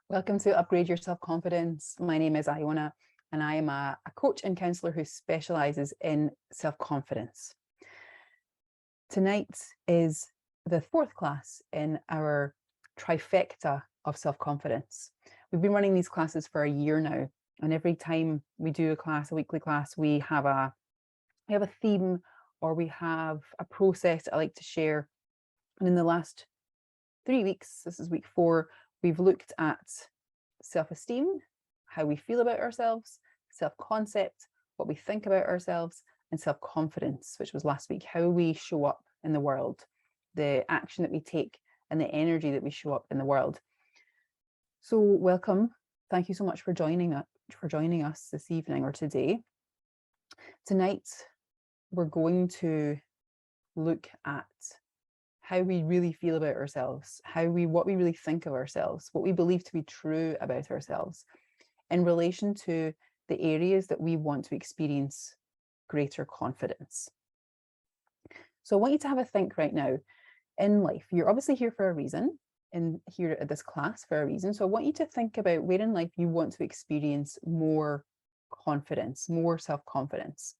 Welcome to Upgrade Your Self-Confidence. My name is Iona, and I am a coach and counsellor who specialises in self-confidence. Tonight is the fourth class in our trifecta of self-confidence. We've been running these classes for a year now, and every time we do a class, a weekly class, we have a theme, or we have a process I like to share. And in the last 3 weeks, this is week 4, we've looked at self-esteem, how we feel about ourselves, self-concept, what we think about ourselves, and self-confidence, which was last week, how we show up in the world, the action that we take, and the energy that we show up in the world. So welcome. Thank you so much for joining us this evening or today. Tonight, we're going to look at how we really feel about ourselves, what we really think of ourselves, what we believe to be true about ourselves in relation to the areas that we want to experience greater confidence. So I want you to have a think right now in life. You're obviously here for a reason, and here at this class for a reason. So I want you to think about where in life you want to experience more confidence, more self-confidence.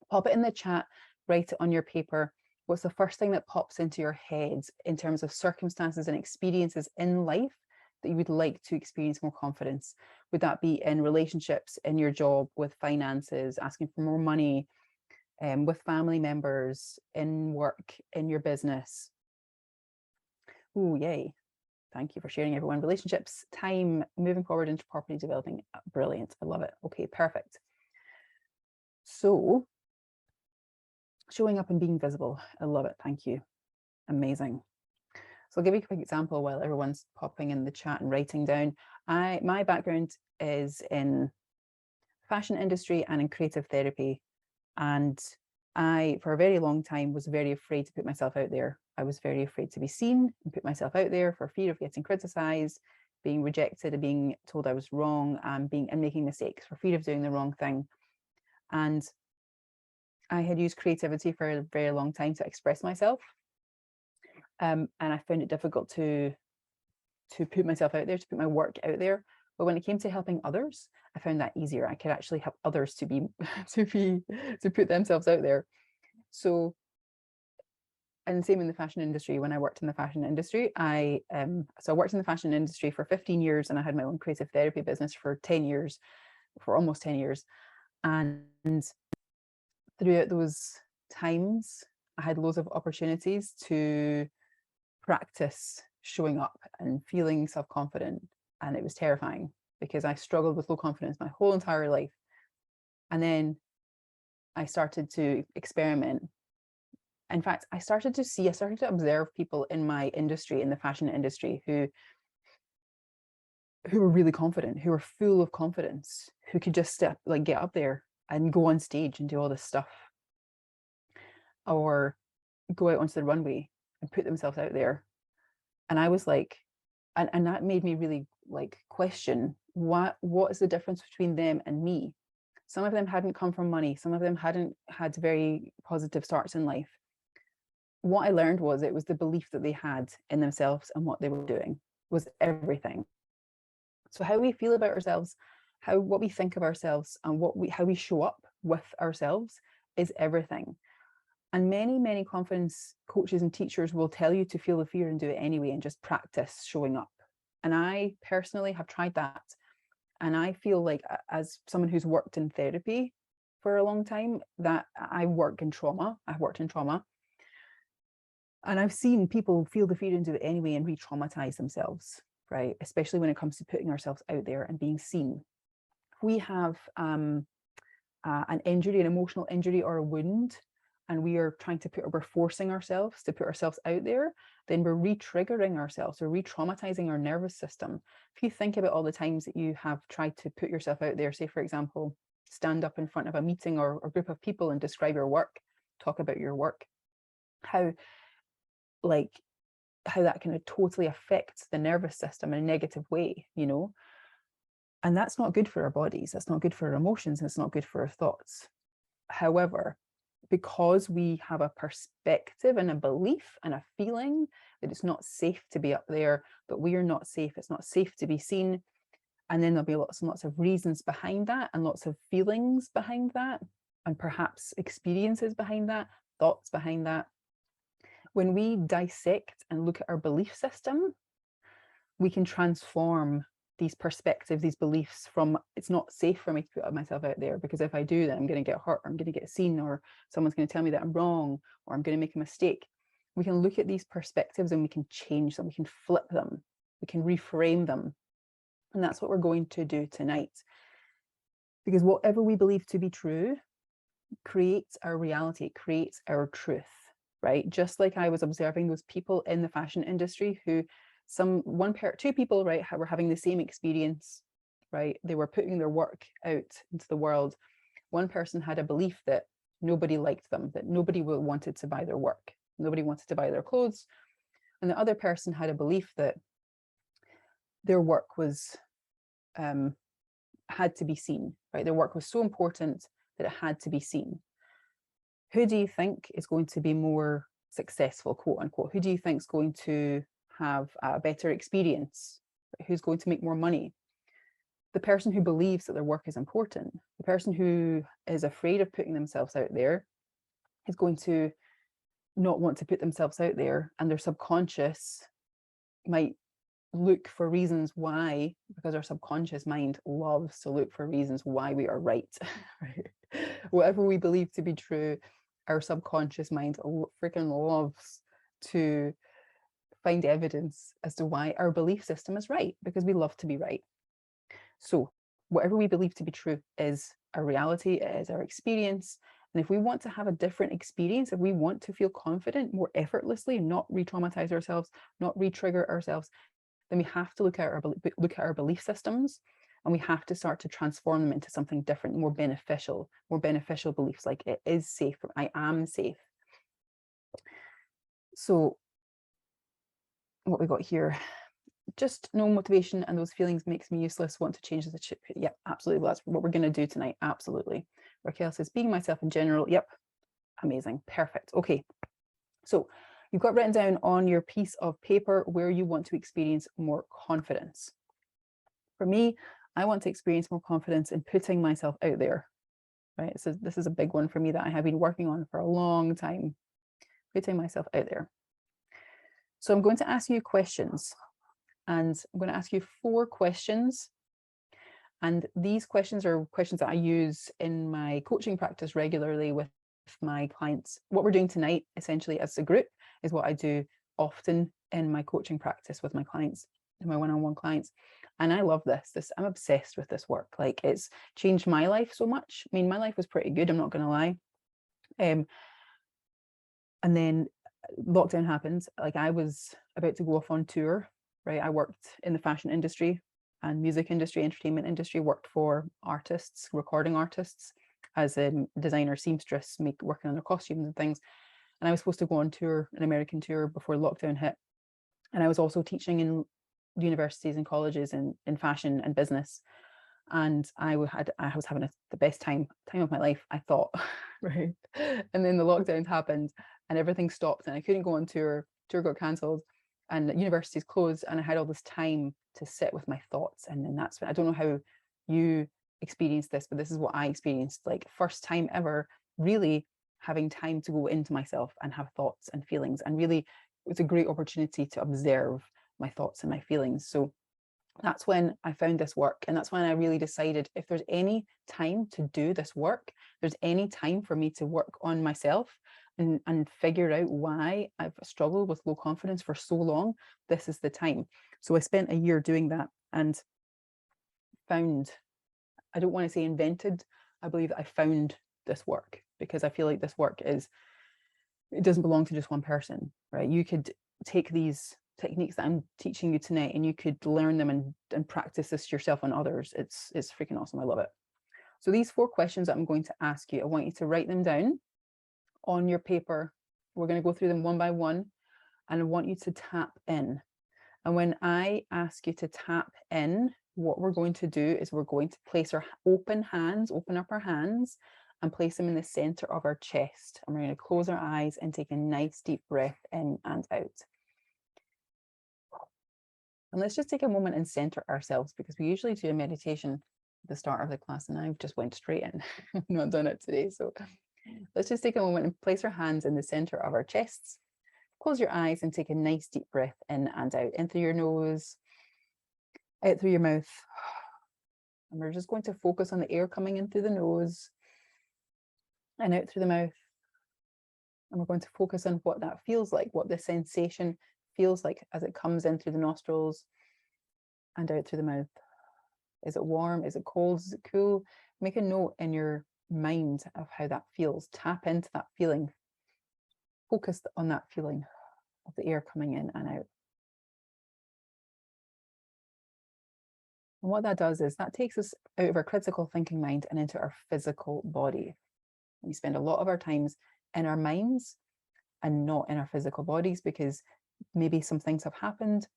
Pop it in the chat, write it on your paper. What's the first thing that pops into your head in terms of circumstances and experiences in life that you would like to experience more confidence? Would that be in relationships, in your job, with finances, asking for more money, with family members, in work, in your business? Oh, yay. Thank you for sharing, everyone. Relationships, time, moving forward into property developing. Brilliant. I love it. Okay, perfect. So showing up and being visible. I love it. Thank you. Amazing. So I'll give you a quick example while everyone's popping in the chat and writing down. My background is in fashion industry and in creative therapy. And I, for a very long time, was very afraid to put myself out there. I was very afraid to be seen and put myself out there for fear of getting criticized, being rejected, and being told I was wrong, and making mistakes, for fear of doing the wrong thing. And I had used creativity for a very long time to express myself. And I found it difficult to put myself out there, to put my work out there. But when it came to helping others, I found that easier. I could actually help others to put themselves out there. So, and same in the fashion industry. When I worked in the fashion industry, I worked in the fashion industry for 15 years, and I had my own creative therapy business for almost 10 years. And throughout those times, I had loads of opportunities to practice showing up and feeling self-confident. And it was terrifying because I struggled with low confidence my whole entire life. And then I started to experiment. In fact, I started to observe people in my industry, in the fashion industry, who were really confident, who were full of confidence, who could just get up there and go on stage and do all this stuff, or go out onto the runway and put themselves out there. And I was like, and that made me really question what is the difference between them and me. Some of them hadn't come from money. Some of them hadn't had very positive starts in life. What I learned was it was the belief that they had in themselves and what they were doing was everything. So how we feel about ourselves, what we think of ourselves, and how we show up with ourselves is everything. And many confidence coaches and teachers will tell you to feel the fear and do it anyway and just practice showing up. And I personally have tried that. And I feel like, as someone who's worked in therapy for a long time, that I've worked in trauma. And I've seen people feel the fear and do it anyway and re-traumatize themselves, right? Especially when it comes to putting ourselves out there and being seen. If we have an injury, an emotional injury or a wound, and we're forcing ourselves to put ourselves out there, then we're re-triggering ourselves, or re-traumatizing our nervous system. If you think about all the times that you have tried to put yourself out there, say, for example, stand up in front of a meeting or a group of people and describe your work, talk about your work, how that can totally affect the nervous system in a negative way, and that's not good for our bodies, that's not good for our emotions, it's not good for our thoughts. However, because we have a perspective and a belief and a feeling that it's not safe to be up there, that we are not safe, it's not safe to be seen. And then there'll be lots and lots of reasons behind that, and lots of feelings behind that, and perhaps experiences behind that, thoughts behind that. When we dissect and look at our belief system, we can transform these perspectives, these beliefs from, it's not safe for me to put myself out there, because if I do that, I'm going to get hurt, or I'm going to get seen, or someone's going to tell me that I'm wrong, or I'm going to make a mistake. We can look at these perspectives and we can change them, we can flip them, we can reframe them. And that's what we're going to do tonight. Because whatever we believe to be true creates our reality, creates our truth, right? Just like I was observing those people in the fashion industry who two people, right, were having the same experience, right? They were putting their work out into the world. One person had a belief that nobody liked them, that nobody wanted to buy their work, nobody wanted to buy their clothes. And the other person had a belief that their work was had to be seen, right? Their work was so important that it had to be seen. Who do you think is going to be more successful, quote unquote? Who do you think is going to have a better experience? Who's going to make more money? The person who believes that their work is important. The person who is afraid of putting themselves out there is going to not want to put themselves out there, and their subconscious might look for reasons why, because our subconscious mind loves to look for reasons why we are right. Right? Whatever we believe to be true, our subconscious mind freaking loves to find evidence as to why our belief system is right, because we love to be right. So whatever we believe to be true is our reality, it is our experience. And if we want to have a different experience, if we want to feel confident more effortlessly, not re-traumatize ourselves, not re-trigger ourselves, then we have to look at our belief systems, and we have to start to transform them into something different, more beneficial beliefs, like it is safe, I am safe. So what we got here, just no motivation and those feelings makes me useless, want to change the chip. Yep, absolutely. Well, that's what we're going to do tonight. Absolutely. Raquel says, being myself in general. Yep. Amazing. Perfect. Okay. So you've got written down on your piece of paper where you want to experience more confidence. For me, I want to experience more confidence in putting myself out there, right? So this is a big one for me that I have been working on for a long time, putting myself out there. So I'm going to ask you questions, and I'm going to ask you 4 questions. And these questions are questions that I use in my coaching practice regularly with my clients. What we're doing tonight, essentially as a group, is what I do often in my coaching practice with my clients, my one-on-one clients. And I love this. I'm obsessed with this work. Like, it's changed my life so much. I mean, my life was pretty good, I'm not going to lie. And then lockdown happened. Like, I was about to go off on tour, right? I worked in the fashion industry and music industry, entertainment industry, worked for artists, recording artists, as a designer, seamstress, working on their costumes and things. And I was supposed to go on tour, an American tour, before lockdown hit. And I was also teaching in universities and colleges in fashion and business. And I was having the best time of my life, I thought, right? And then the lockdowns happened and everything stopped and I couldn't go on tour. Tour got cancelled and universities closed, and I had all this time to sit with my thoughts. And then that's when, I don't know how you experienced this, but this is what I experienced, like first time ever really having time to go into myself and have thoughts and feelings. And really, it was a great opportunity to observe my thoughts and my feelings. So that's when I found this work. And that's when I really decided, if there's any time to do this work, there's any time for me to work on myself and figure out why I've struggled with low confidence for so long, this is the time. So I spent a year doing that and found, I don't want to say invented, I believe that I found this work, because I feel like this work it doesn't belong to just one person, right? You could take these techniques that I'm teaching you tonight and you could learn them and practice this yourself on others. It's freaking awesome. I love it. So these 4 questions that I'm going to ask you, I want you to write them down on your paper. We're going to go through them one by one, and I want you to tap in. And when I ask you to tap in, what we're going to do is we're going to place our open up our hands, and place them in the center of our chest. And we're going to close our eyes and take a nice deep breath in and out. And let's just take a moment and center ourselves, because we usually do a meditation at the start of the class, and I've just went straight in. I've not done it today. So let's just take a moment and place our hands in the center of our chests. Close your eyes and take a nice deep breath in and out, in through your nose, out through your mouth. And we're just going to focus on the air coming in through the nose and out through the mouth. And we're going to focus on what that feels like, what the sensation feels like as it comes in through the nostrils and out through the mouth. Is it warm? Is it cold? Is it cool? Make a note in your mind of how that feels. Tap into that feeling. Focus on that feeling of the air coming in and out. And what that does is that takes us out of our critical thinking mind and into our physical body. We spend a lot of our times in our minds and not in our physical bodies, because maybe some things have happened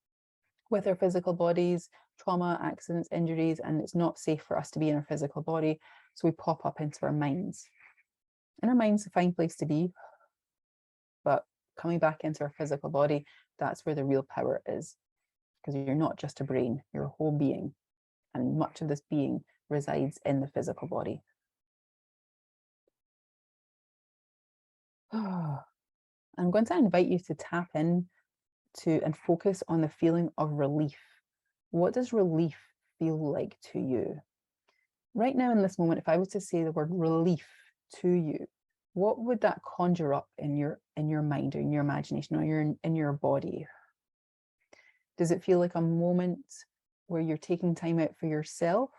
with our physical bodies, trauma, accidents, injuries, and it's not safe for us to be in our physical body. So we pop up into our minds. And our mind's a fine place to be, but coming back into our physical body, that's where the real power is, because you're not just a brain, you're a whole being. And much of this being resides in the physical body. I'm going to invite you to tap in to and focus on the feeling of relief. What does relief feel like to you? Right now in this moment, if I was to say the word relief to you, what would that conjure up in your mind, or in your imagination, or in your body? Does it feel like a moment where you're taking time out for yourself?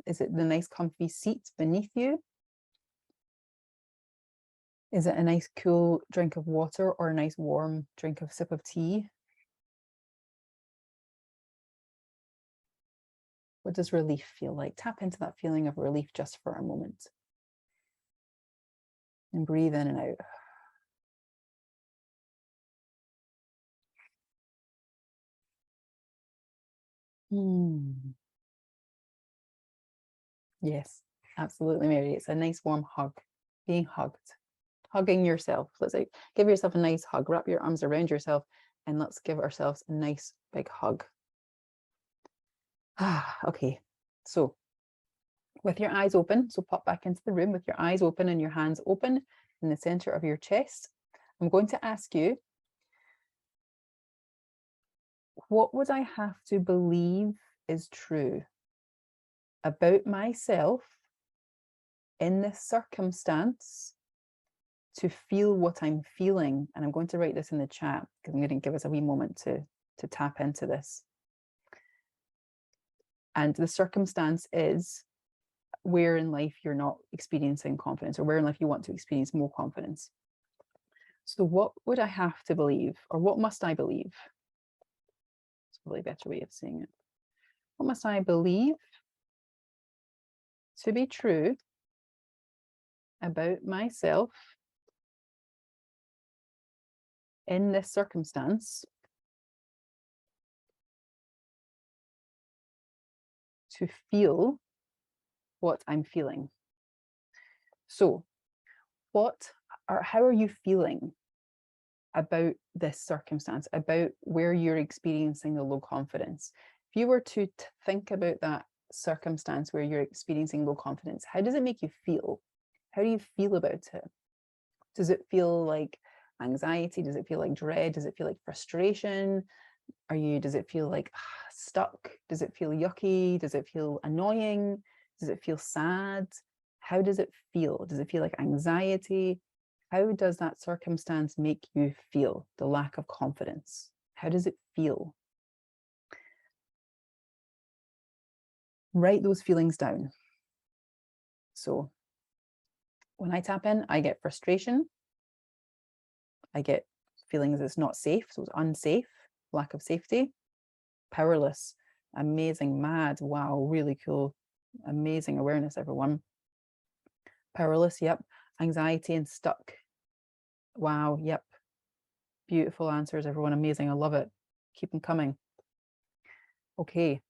Is it the nice comfy seat beneath you? Is it a nice cool drink of water, or a nice warm sip of tea? What does relief feel like? Tap into that feeling of relief just for a moment. And breathe in and out. Yes, absolutely, Mary. It's a nice warm hug, being hugged, hugging yourself. Let's say, give yourself a nice hug, wrap your arms around yourself, and let's give ourselves a nice big hug. Okay, so with your eyes open, so pop back into the room with your eyes open and your hands open in the center of your chest. I'm going to ask you, what would I have to believe is true about myself in this circumstance to feel what I'm feeling? And I'm going to write this in the chat, because I'm going to give us a wee moment to tap into this. And the circumstance is where in life you're not experiencing confidence, or where in life you want to experience more confidence. So what would I have to believe, or what must I believe? It's probably a better way of saying it. What must I believe to be true about myself in this circumstance to feel what I'm feeling? So how are you feeling about this circumstance, about where you're experiencing the low confidence? If you were to think about that circumstance where you're experiencing low confidence, how does it make you feel? How do you feel about it? Does it feel like anxiety? Does it feel like dread? Does it feel like frustration? Does it feel like stuck? Does it feel yucky? Does it feel annoying? Does it feel sad? How does it feel? Does it feel like anxiety? How does that circumstance make you feel, the lack of confidence? How does it feel? Write those feelings down. So when I tap in, I get frustration. I get feelings it's not safe, so it's unsafe, lack of safety. Powerless, amazing, mad, wow, really cool, amazing awareness, everyone. Powerless, yep. Anxiety and stuck. Wow, yep. Beautiful answers, everyone. Amazing. I love it. Keep them coming. Okay.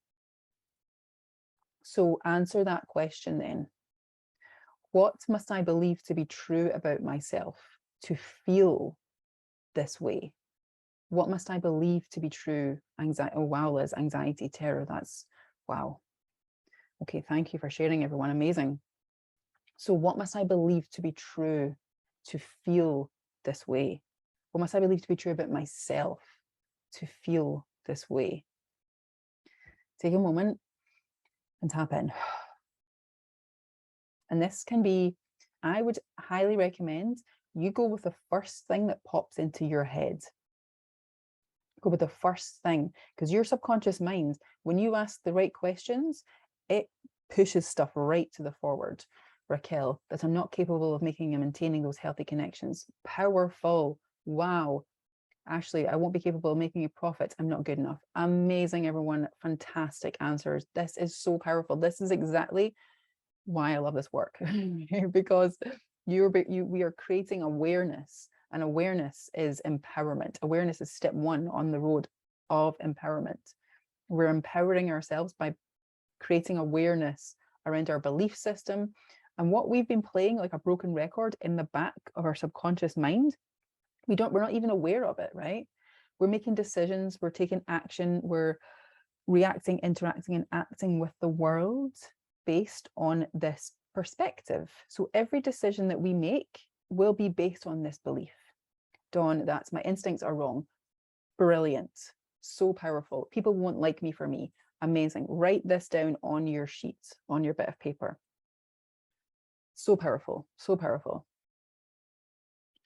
So answer that question then. What must I believe to be true about myself to feel this way? What must I believe to be true? Anxiety. Oh, wow, Liz, anxiety, terror. That's wow. Okay, thank you for sharing, everyone. Amazing. So what must I believe to be true to feel this way? What must I believe to be true about myself to feel this way? Take a moment and tap in. And this can be, I would highly recommend you go with the first thing that pops into your head. Go with the first thing, because your subconscious mind, when you ask the right questions, it pushes stuff right to the forward. Raquel, that I'm not capable of making and maintaining those healthy connections. Powerful. Wow. Ashley, I won't be capable of making a profit. I'm not good enough. Amazing, everyone. Fantastic answers. This is so powerful. This is exactly why I love this work, because we are creating awareness, and awareness is empowerment. Awareness is step one on the road of empowerment. We're empowering ourselves by creating awareness around our belief system and what we've been playing like a broken record in the back of our subconscious mind. We're not even aware of it, right? We're making decisions, we're taking action, we're reacting, interacting, and acting with the world based on this perspective. So every decision that we make will be based on this belief. Dawn, that's my instincts are wrong. Brilliant. So powerful. People won't like me for me. Amazing. Write this down on your sheet, on your bit of paper. So powerful. So powerful.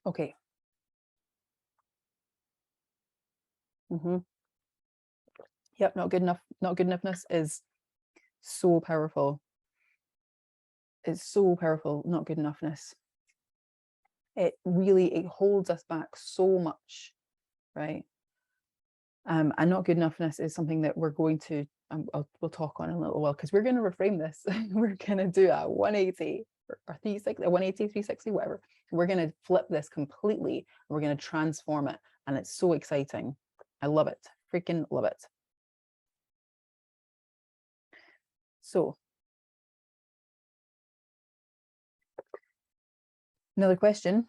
Okay. Yep, not good enough. Not good enoughness is so powerful. It's so powerful, not good enoughness. It holds us back so much, right? And not good enoughness is something that we're going to, we'll talk on in a little while, because we're going to reframe this. We're going to do a 180 or 360, a 180, 360, whatever. We're going to flip this completely. We're going to transform it. And it's so exciting. I love it. Freaking love it. So, another question.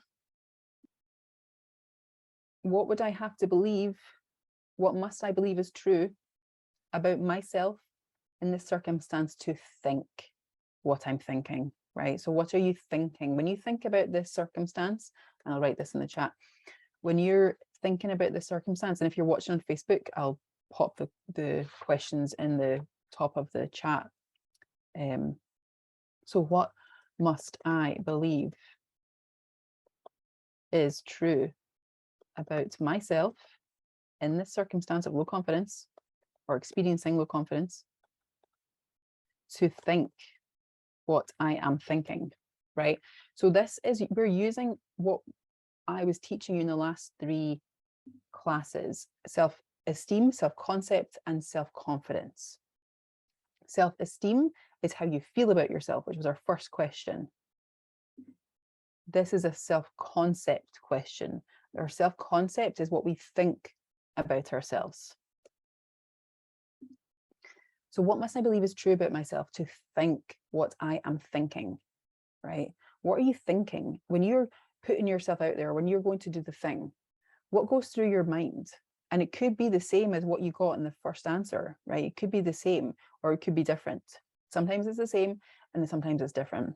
What would I have to believe? What must I believe is true about myself in this circumstance to think what I'm thinking, right? So what are you thinking? When you think about this circumstance, and I'll write this in the chat, when you're thinking about this circumstance, and if you're watching on Facebook, I'll pop the questions in the top of the chat. So what must I believe is true about myself in this circumstance of low confidence or experiencing low confidence to think what I am thinking, right? So this is, we're using what I was teaching you in the last 3 classes: self-esteem, self-concept, and self-confidence. Self-esteem is how you feel about yourself, which was our first question. This is a self-concept question. Our self-concept is what we think about ourselves. So what must I believe is true about myself to think what I am thinking, right? What are you thinking when you're putting yourself out there, when you're going to do the thing? What goes through your mind? And it could be the same as what you got in the first answer, right? It could be the same, or it could be different. Sometimes it's the same, and sometimes it's different.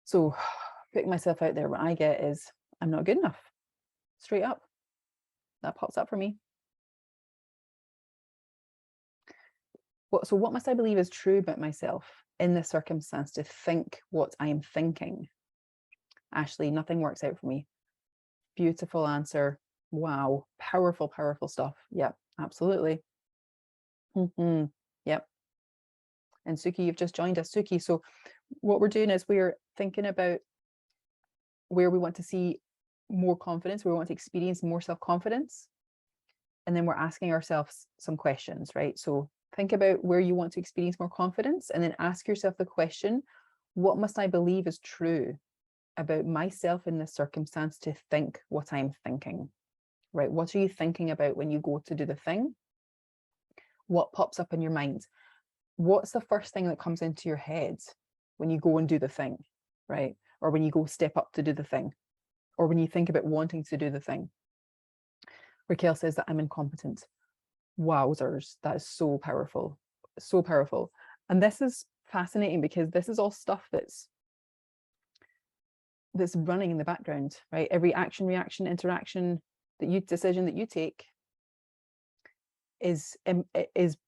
So putting myself out there, what I get is, I'm not good enough. Straight up. That pops up for me. So what must I believe is true about myself in this circumstance to think what I am thinking? Ashley, nothing works out for me. Beautiful answer. Wow. Powerful, powerful stuff. Yep, absolutely. Yep. And Suki, you've just joined us. Suki, so what we're doing is we're thinking about where we want to see more confidence, where we want to experience more self-confidence. And then we're asking ourselves some questions, right? So think about where you want to experience more confidence, and then ask yourself the question, what must I believe is true about myself in this circumstance to think what I'm thinking, right? What are you thinking about when you go to do the thing? What pops up in your mind? What's the first thing that comes into your head? when you go and do the thing, right? Or when you go step up to do the thing, or when you think about wanting to do the thing. Raquel says that I'm incompetent. Wowzers, that is so powerful, so powerful. And this is fascinating because this is all stuff that's running in the background, right? Every action, reaction, interaction, decision that you take is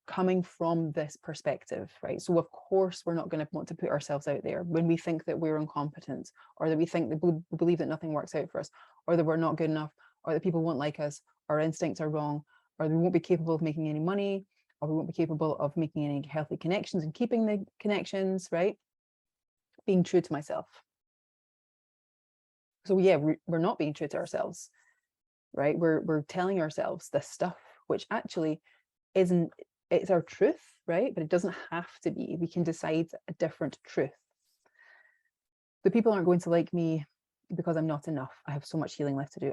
coming from this perspective, right? So of course we're not going to want to put ourselves out there when we think that we're incompetent, or that we think that we believe that nothing works out for us, or that we're not good enough, or that people won't like us, our instincts are wrong, or we won't be capable of making any money, or we won't be capable of making any healthy connections and keeping the connections, right? Being true to myself. So yeah, we're not being true to ourselves, right? We're telling ourselves this stuff, which actually isn't, it's our truth, right? But it doesn't have to be. We can decide a different truth. The people aren't going to like me because I'm not enough. I have so much healing left to do.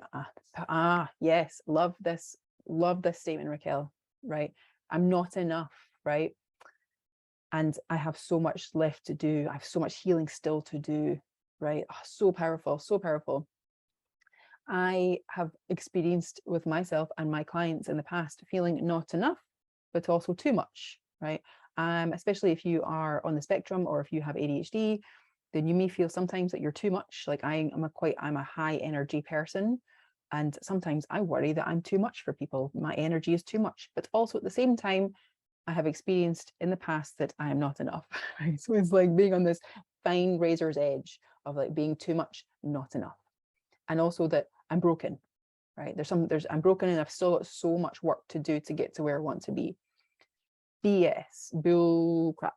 Yes, love this statement, Raquel, right? I'm not enough, right? And I have so much left to do. I have so much healing still to do, right? Oh, so powerful, so powerful. I have experienced with myself and my clients in the past feeling not enough, but also too much, right? Especially if you are on the spectrum, or if you have ADHD, then you may feel sometimes that you're too much. Like I'm a high energy person, and sometimes I worry that I'm too much for people. My energy is too much, but also at the same time, I have experienced in the past that I am not enough. Right? So it's like being on this fine razor's edge of like being too much, not enough. And also that I'm broken, right? I'm broken, and I've still got so much work to do to get to where I want to be. BS, bull crap,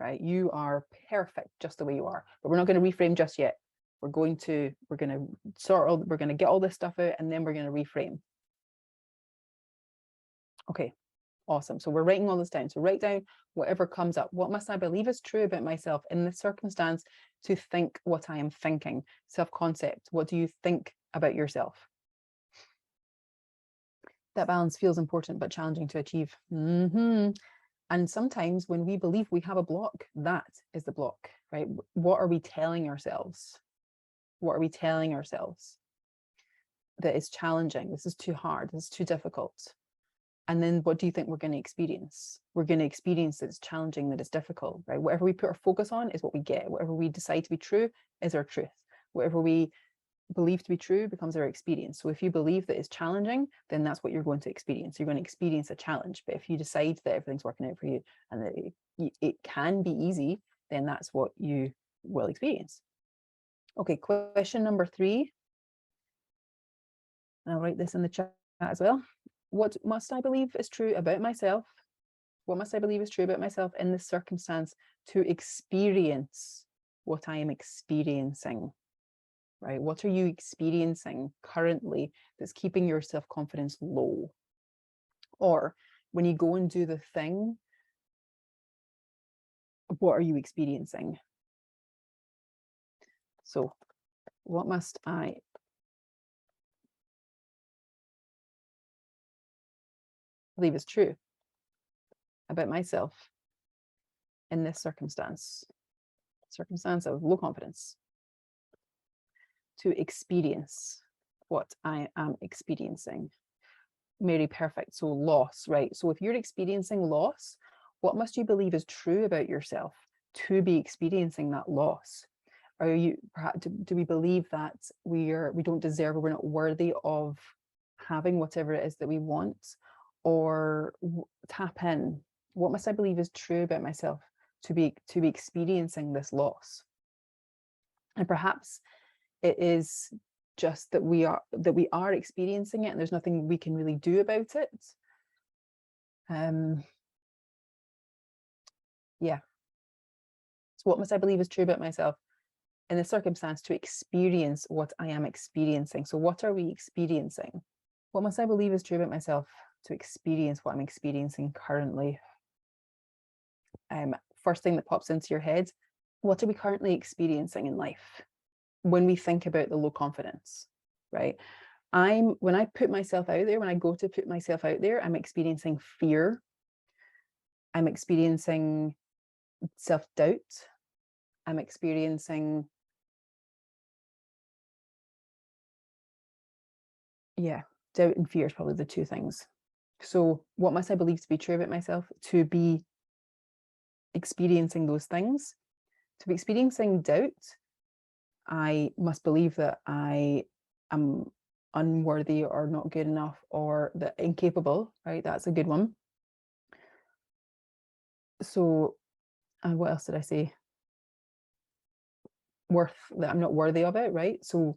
right? You are perfect just the way you are, but we're not going to reframe just yet. We're going to get all this stuff out, and then we're going to reframe. Okay, awesome. So we're writing all this down. So write down whatever comes up. What must I believe is true about myself in this circumstance to think what I am thinking? Self-concept. What do you think about yourself? That balance feels important but challenging to achieve. And sometimes when we believe we have a block, that is the block, right? What are we telling ourselves? What are we telling ourselves that is challenging? This is too hard. This is too difficult. And then what do you think we're going to experience? We're going to experience that it's challenging, that it's difficult, right? Whatever we put our focus on is what we get. Whatever we decide to be true is our truth. Whatever we believe to be true becomes our experience. So if you believe that it's challenging, then that's what you're going to experience. You're going to experience a challenge. But if you decide that everything's working out for you and that it can be easy, then that's what you will experience. Okay, question number 3. And I'll write this in the chat as well. What must I believe is true about myself? What must I believe is true about myself in this circumstance to experience what I am experiencing? Right? What are you experiencing currently that's keeping your self-confidence low? Or when you go and do the thing, what are you experiencing? So what must I believe is true about myself in this circumstance of low confidence to experience what I am experiencing? Mary, perfect. So loss, right? So if you're experiencing loss, what must you believe is true about yourself to be experiencing that loss? Are you, perhaps, do we believe that we don't deserve, or we're not worthy of having whatever it is that we want? Or tap in, what must I believe is true about myself to be experiencing this loss? And perhaps it is just that we are experiencing it, and there's nothing we can really do about it. Yeah. So what must I believe is true about myself in the circumstance to experience what I am experiencing? So what are we experiencing? What must I believe is true about myself to experience what I'm experiencing currently? First thing that pops into your head, what are we currently experiencing in life when we think about the low confidence, right? When I put myself out there, when I go to put myself out there, I'm experiencing fear. I'm experiencing self-doubt. I'm experiencing, yeah, doubt and fear is probably the two things. So what must I believe to be true about myself to be experiencing those things? To be experiencing doubt, I must believe that I am unworthy or not good enough or that incapable, right? That's a good one. So, and what else did I say? That I'm not worthy of it, right? So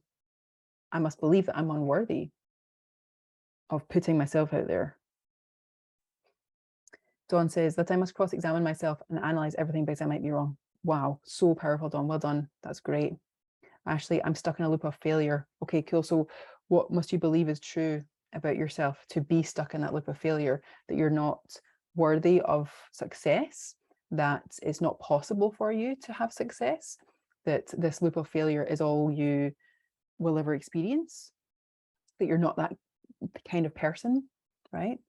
I must believe that I'm unworthy of putting myself out there. Dawn says that I must cross-examine myself and analyze everything because I might be wrong. Wow, so powerful, Dawn. Well done. That's great. Ashley, I'm stuck in a loop of failure. Okay, cool. So what must you believe is true about yourself to be stuck in that loop of failure, that you're not worthy of success, that it's not possible for you to have success, that this loop of failure is all you will ever experience, that you're not that kind of person, right?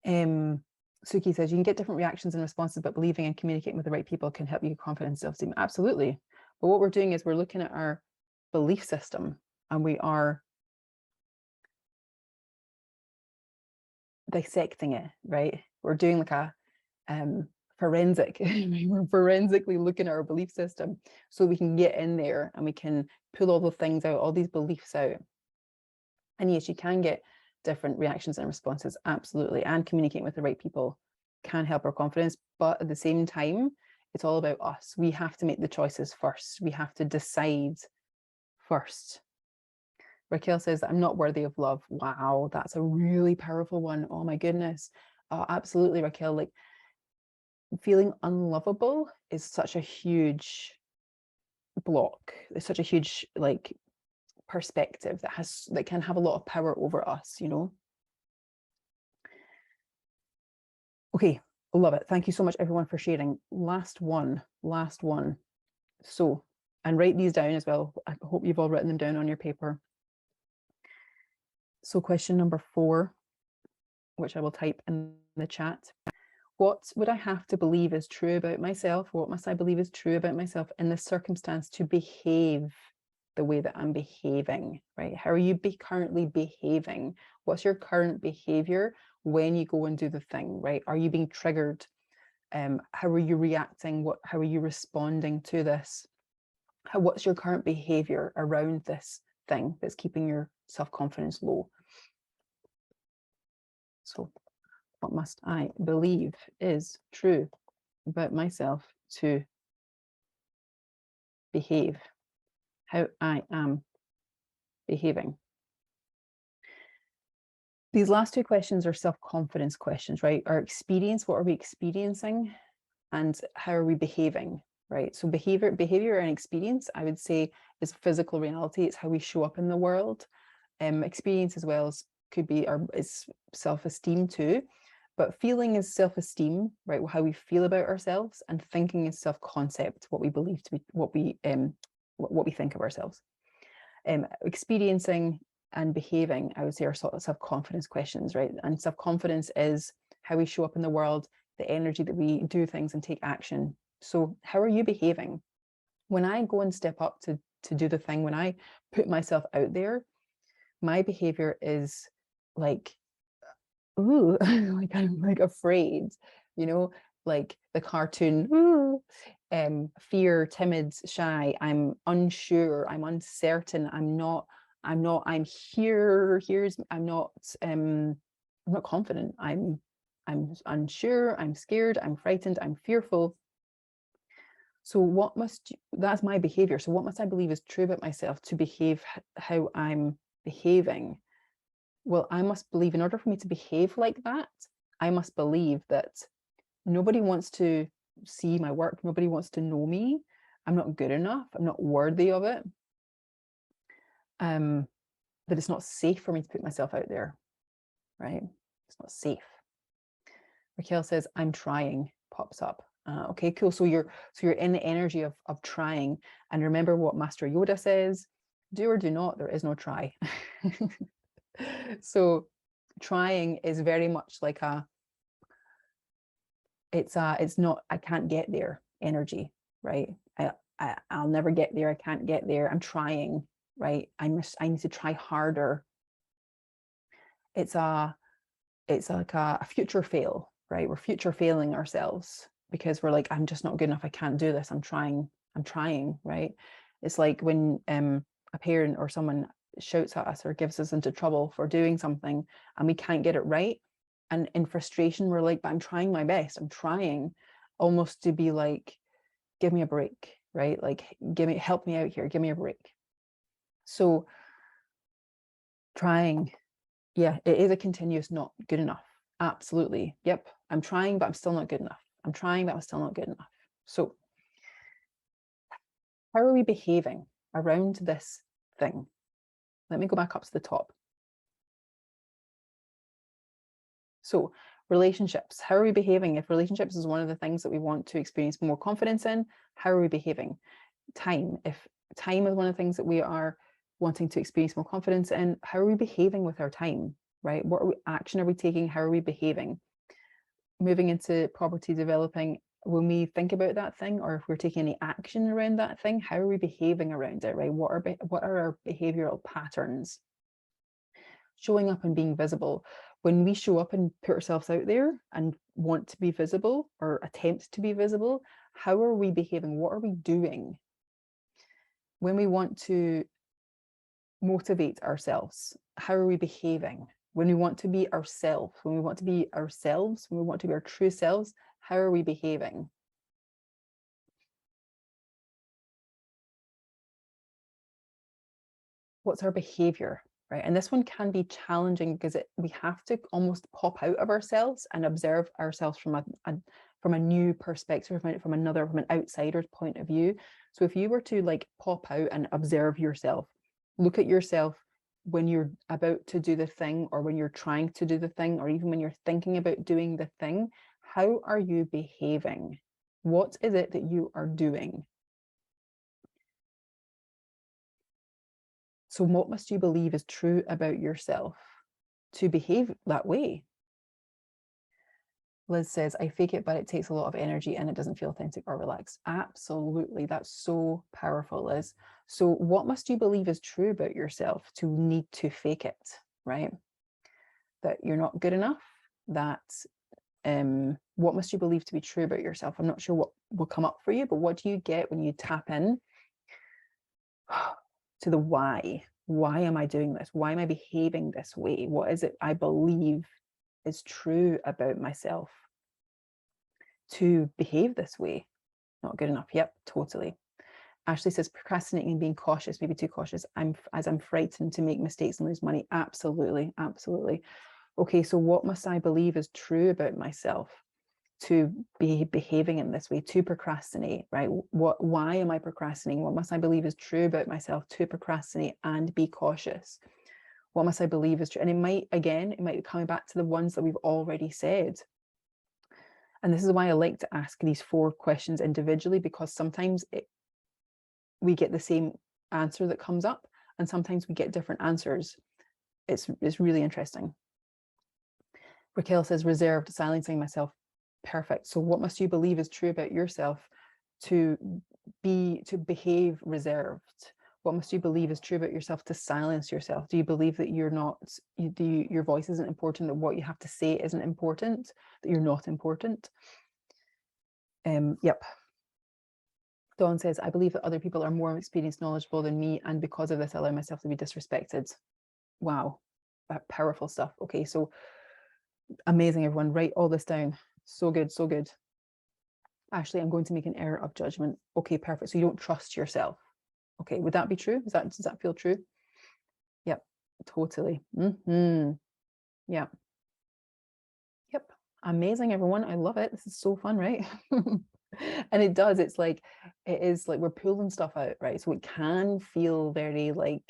Suki says you can get different reactions and responses, but believing and communicating with the right people can help you confidence and self-esteem. Absolutely. But what we're doing is we're looking at our belief system and we are dissecting it, right? We're doing like a forensic, we're forensically looking at our belief system so we can get in there and we can pull all the things out, all these beliefs out. And yes, you can get different reactions and responses, absolutely. And communicating with the right people can help our confidence. But at the same time, it's all about us. We have to make the choices first. We have to decide first. Raquel says that I'm not worthy of love. Wow, that's a really powerful one. Oh my goodness. Oh, absolutely, Raquel. Like feeling unlovable is such a huge block. It's such a huge like perspective that can have a lot of power over us, you know. Okay, love it. Thank you so much, everyone, for sharing. Last one. So, and write these down as well. I hope you've all written them down on your paper. So question number 4, which I will type in the chat. What would I have to believe is true about myself? What must I believe is true about myself in this circumstance to behave the way that I'm behaving, right? How are you currently behaving? What's your current behavior when you go and do the thing, right? Are you being triggered? How are you reacting? How are you responding to this? What's your current behavior around this thing that's keeping your self-confidence low? So what must I believe is true about myself to behave, how I am behaving? These last 2 questions are self-confidence questions, right? Our experience, what are we experiencing? And how are we behaving, right? So behavior and experience, I would say, is physical reality. It's how we show up in the world. Experience as well could be is self-esteem too. But feeling is self-esteem, right? How we feel about ourselves, and thinking is self-concept, what we believe to be, what we think of ourselves. Experiencing and behaving, I would say, are sort of self-confidence questions, right? And self-confidence is how we show up in the world, the energy that we do things and take action. So how are you behaving? When I go and step up to do the thing, when I put myself out there, my behavior is like, ooh, like I'm like afraid, you know, like the cartoon, ooh, fear, timid, shy, I'm unsure, I'm uncertain, I'm not, I'm not confident, I'm unsure, I'm scared, I'm frightened, I'm fearful. So that's my behavior. So what must I believe is true about myself to behave how I'm behaving? Well, I must believe, in order for me to behave like that, I must believe that nobody wants to see my work. Nobody wants to know me. I'm not good enough. I'm not worthy of it. That it's not safe for me to put myself out there, right? It's not safe. Raquel says, I'm trying, pops up. Okay, cool. So you're in the energy of trying. And remember what Master Yoda says, do or do not, there is no try. So trying is very much like it's not, I can't get there. energy, right? I'll never get there. I can't get there. I'm trying, right? I need to try harder. It's like a future fail, right? We're future failing ourselves because we're like, I'm just not good enough. I can't do this. I'm trying, right? It's like when a parent or someone shouts at us or gives us into trouble for doing something and we can't get it right. And in frustration, we're like, but I'm trying my best. I'm trying, almost to be like, give me a break, right? Like, help me out here. Give me a break. So trying, yeah, it is a continuous not good enough. Absolutely. Yep. I'm trying, but I'm still not good enough. I'm trying, but I'm still not good enough. So how are we behaving around this thing? Let me go back up to the top. So relationships, how are we behaving? If relationships is one of the things that we want to experience more confidence in, how are we behaving? Time, if time is one of the things that we are wanting to experience more confidence in, how are we behaving with our time, right? What action are we taking? How are we behaving? Moving into property developing, when we think about that thing, or if we're taking any action around that thing, how are we behaving around it, right? What are our behavioral patterns? Showing up and being visible. When we show up and put ourselves out there and want to be visible or attempt to be visible, how are we behaving? What are we doing? When we want to motivate ourselves, how are we behaving? When we want to be ourselves, when we want to be our true selves, how are we behaving? What's our behavior, right? And this one can be challenging because we have to almost pop out of ourselves and observe ourselves from a new perspective, from an outsider's point of view. So if you were to like pop out and observe yourself, look at yourself when you're about to do the thing, or when you're trying to do the thing, or even when you're thinking about doing the thing, how are you behaving? What is it that you are doing? So what must you believe is true about yourself to behave that way? Liz says, I fake it, but it takes a lot of energy and it doesn't feel authentic or relaxed. Absolutely. That's so powerful, Liz. So what must you believe is true about yourself to need to fake it, right? That you're not good enough, that what must you believe to be true about yourself? I'm not sure what will come up for you, but what do you get when you tap in to the why? Why am I doing this? Why am I behaving this way? What is it I believe is true about myself to behave this way? Not good enough. Yep, totally. Ashley says procrastinating and being cautious, maybe too cautious. I'm frightened to make mistakes and lose money. Absolutely, absolutely. Okay, so what must I believe is true about myself to be behaving in this way, to procrastinate, right? Why am I procrastinating? What must I believe is true about myself to procrastinate and be cautious? What must I believe is true? And it might be coming back to the ones that we've already said. And this is why I like to ask these 4 questions individually, because sometimes we get the same answer that comes up, and sometimes we get different answers. It's really interesting. Raquel says, reserved, silencing myself. Perfect. So what must you believe is true about yourself to behave reserved? What must you believe is true about yourself to silence yourself? Do you believe that your voice isn't important, that what you have to say isn't important, that you're not important? Yep. Dawn says, I believe that other people are more experienced, knowledgeable than me, and because of this, I allow myself to be disrespected. Wow, powerful stuff. Okay, so amazing, everyone. Write all this down. So good, so good. Ashley, I'm going to make an error of judgment. Okay, perfect. So you don't trust yourself. Okay, would that be true? Does that feel true? Yep, totally. Yeah. Yep. Amazing, everyone. I love it. This is so fun, right? And it is like we're pulling stuff out, right? So it can feel very like,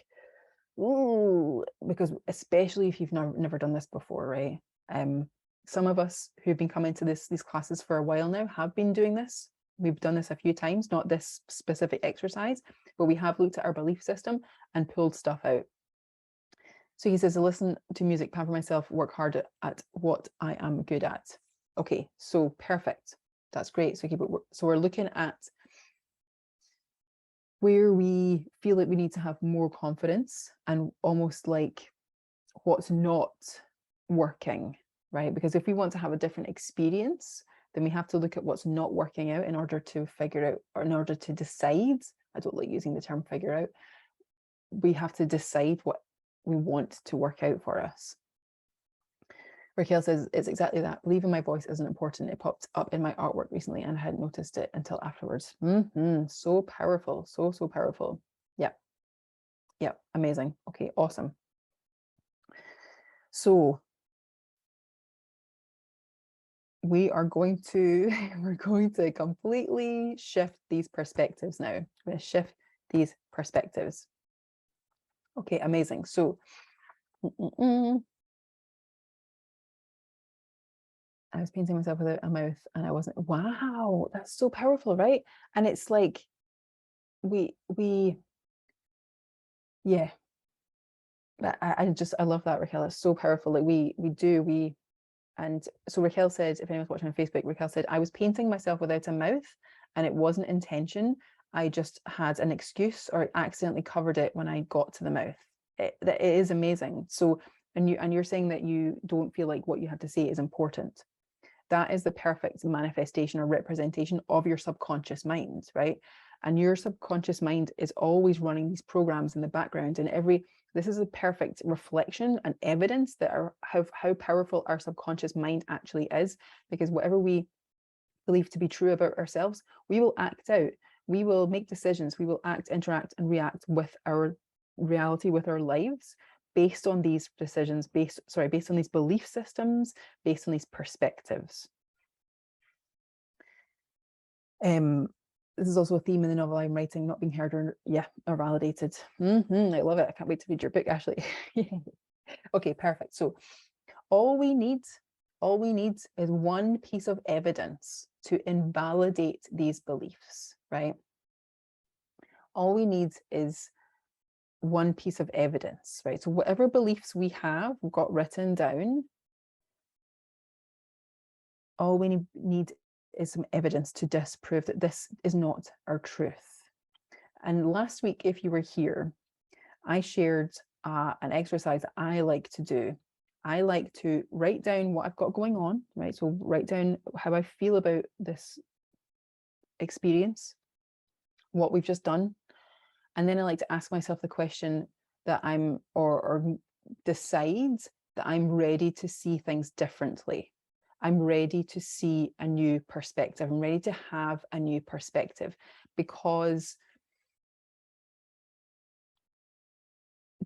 ooh, because especially if you've never done this before, right? Some of us who've been coming to these classes for a while now have been doing this. We've done this a few times, not this specific exercise, but we have looked at our belief system and pulled stuff out. So he says, I listen to music, pamper myself, work hard at what I am good at. Okay, so perfect. That's great. So we're looking at where we feel like we need to have more confidence, and almost like what's not working, right? Because if we want to have a different experience, then we have to look at what's not working out in order to figure out, or in order to decide. I don't like using the term figure out. We have to decide what we want to work out for us. Raquel says, it's exactly that. Believing my voice isn't important. It popped up in my artwork recently and I hadn't noticed it until afterwards. So powerful. So powerful. Yeah, amazing. Okay, awesome. So we're going to completely shift these perspectives now. We're going to shift these perspectives. Okay, amazing. So I was painting myself without a mouth and I wasn't, wow, that's so powerful, right? And it's like, yeah, I love that, Raquel. It's so powerful. Like and so Raquel said, if anyone's watching on Facebook, Raquel said, I was painting myself without a mouth and it wasn't intention. I just had an excuse or accidentally covered it when I got to the mouth. It is amazing. So, and you're saying that you don't feel like what you have to say is important. That is the perfect manifestation or representation of your subconscious mind, right? And your subconscious mind is always running these programs in the background, and this is a perfect reflection and evidence that how powerful our subconscious mind actually is, because whatever we believe to be true about ourselves, we will act out, we will make decisions, we will act, interact, and react with our reality, with our lives, based on these decisions, based on these belief systems, based on these perspectives. This is also a theme in the novel I'm writing, not being heard or validated. I love it. I can't wait to read your book, Ashley. Okay, perfect. So all we need is one piece of evidence to invalidate these beliefs, right? All we need is one piece of evidence, right? So whatever beliefs we have got written down, all we need is some evidence to disprove that this is not our truth. And last week, if you were here, I shared an exercise that I like to do. I like to write down what I've got going on, right? So write down how I feel about this experience, what we've just done. And then I like to ask myself the question that or decide that I'm ready to see things differently. I'm ready to see a new perspective. I'm ready to have a new perspective, because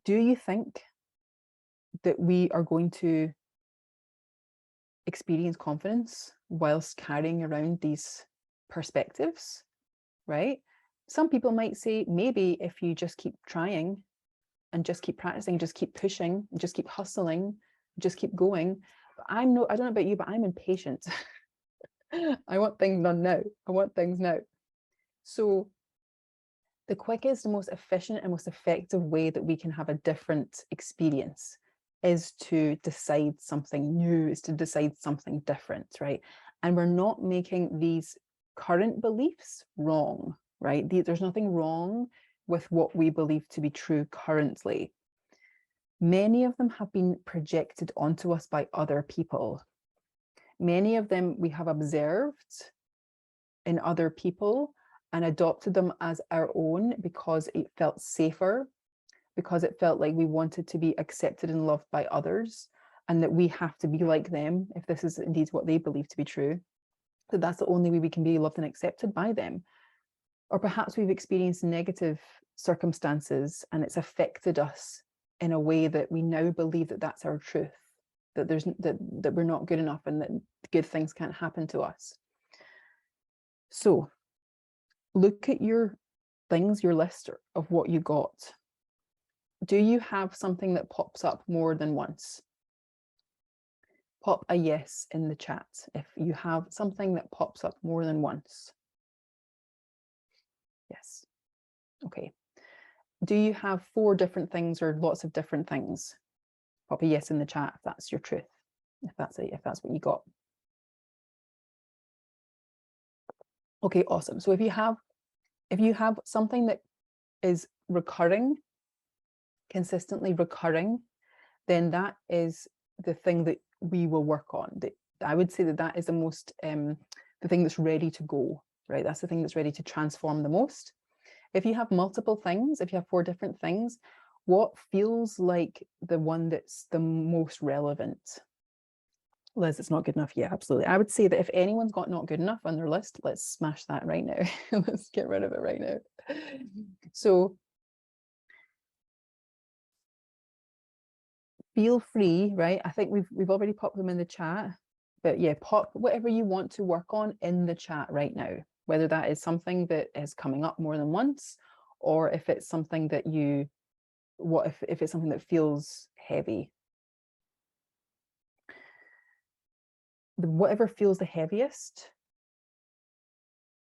do you think that we are going to experience confidence whilst carrying around these perspectives, right? Some people might say, maybe if you just keep trying and just keep practicing, just keep pushing, just keep hustling, just keep going. But I don't know about you, but I'm impatient. I want things done now. I want things now. So the quickest, most efficient, and most effective way that we can have a different experience is to decide something new, is to decide something different, right? And we're not making these current beliefs wrong, right? There's nothing wrong with what we believe to be true currently. Many of them have been projected onto us by other people. Many of them we have observed in other people and adopted them as our own because it felt safer, because it felt like we wanted to be accepted and loved by others, and that we have to be like them if this is indeed what they believe to be true, that that's the only way we can be loved and accepted by them. Or perhaps we've experienced negative circumstances and it's affected us in a way that we now believe that that's our truth, that that we're not good enough and that good things can't happen to us. So look at your things, your list of what you got. Do you have something that pops up more than once? Pop a yes in the chat if you have something that pops up more than once. Yes. Okay. Do you have 4 different things or lots of different things? Pop a yes in the chat if that's your truth, if that's what you got. Okay, awesome. So if you have something that is recurring, consistently recurring, then that is the thing that we will work on. I would say that is the most the thing that's ready to go, right? That's the thing that's ready to transform the most. If you have multiple things, if you have 4 different things, what feels like the one that's the most relevant? Liz, it's not good enough. Yeah, absolutely. I would say that if anyone's got not good enough on their list, let's smash that right now. Let's get rid of it right now. So feel free, right? I think we've already popped them in the chat, but yeah, pop whatever you want to work on in the chat right now, whether that is something that is coming up more than once, or if it's something that if it's something that feels heavy. Whatever feels the heaviest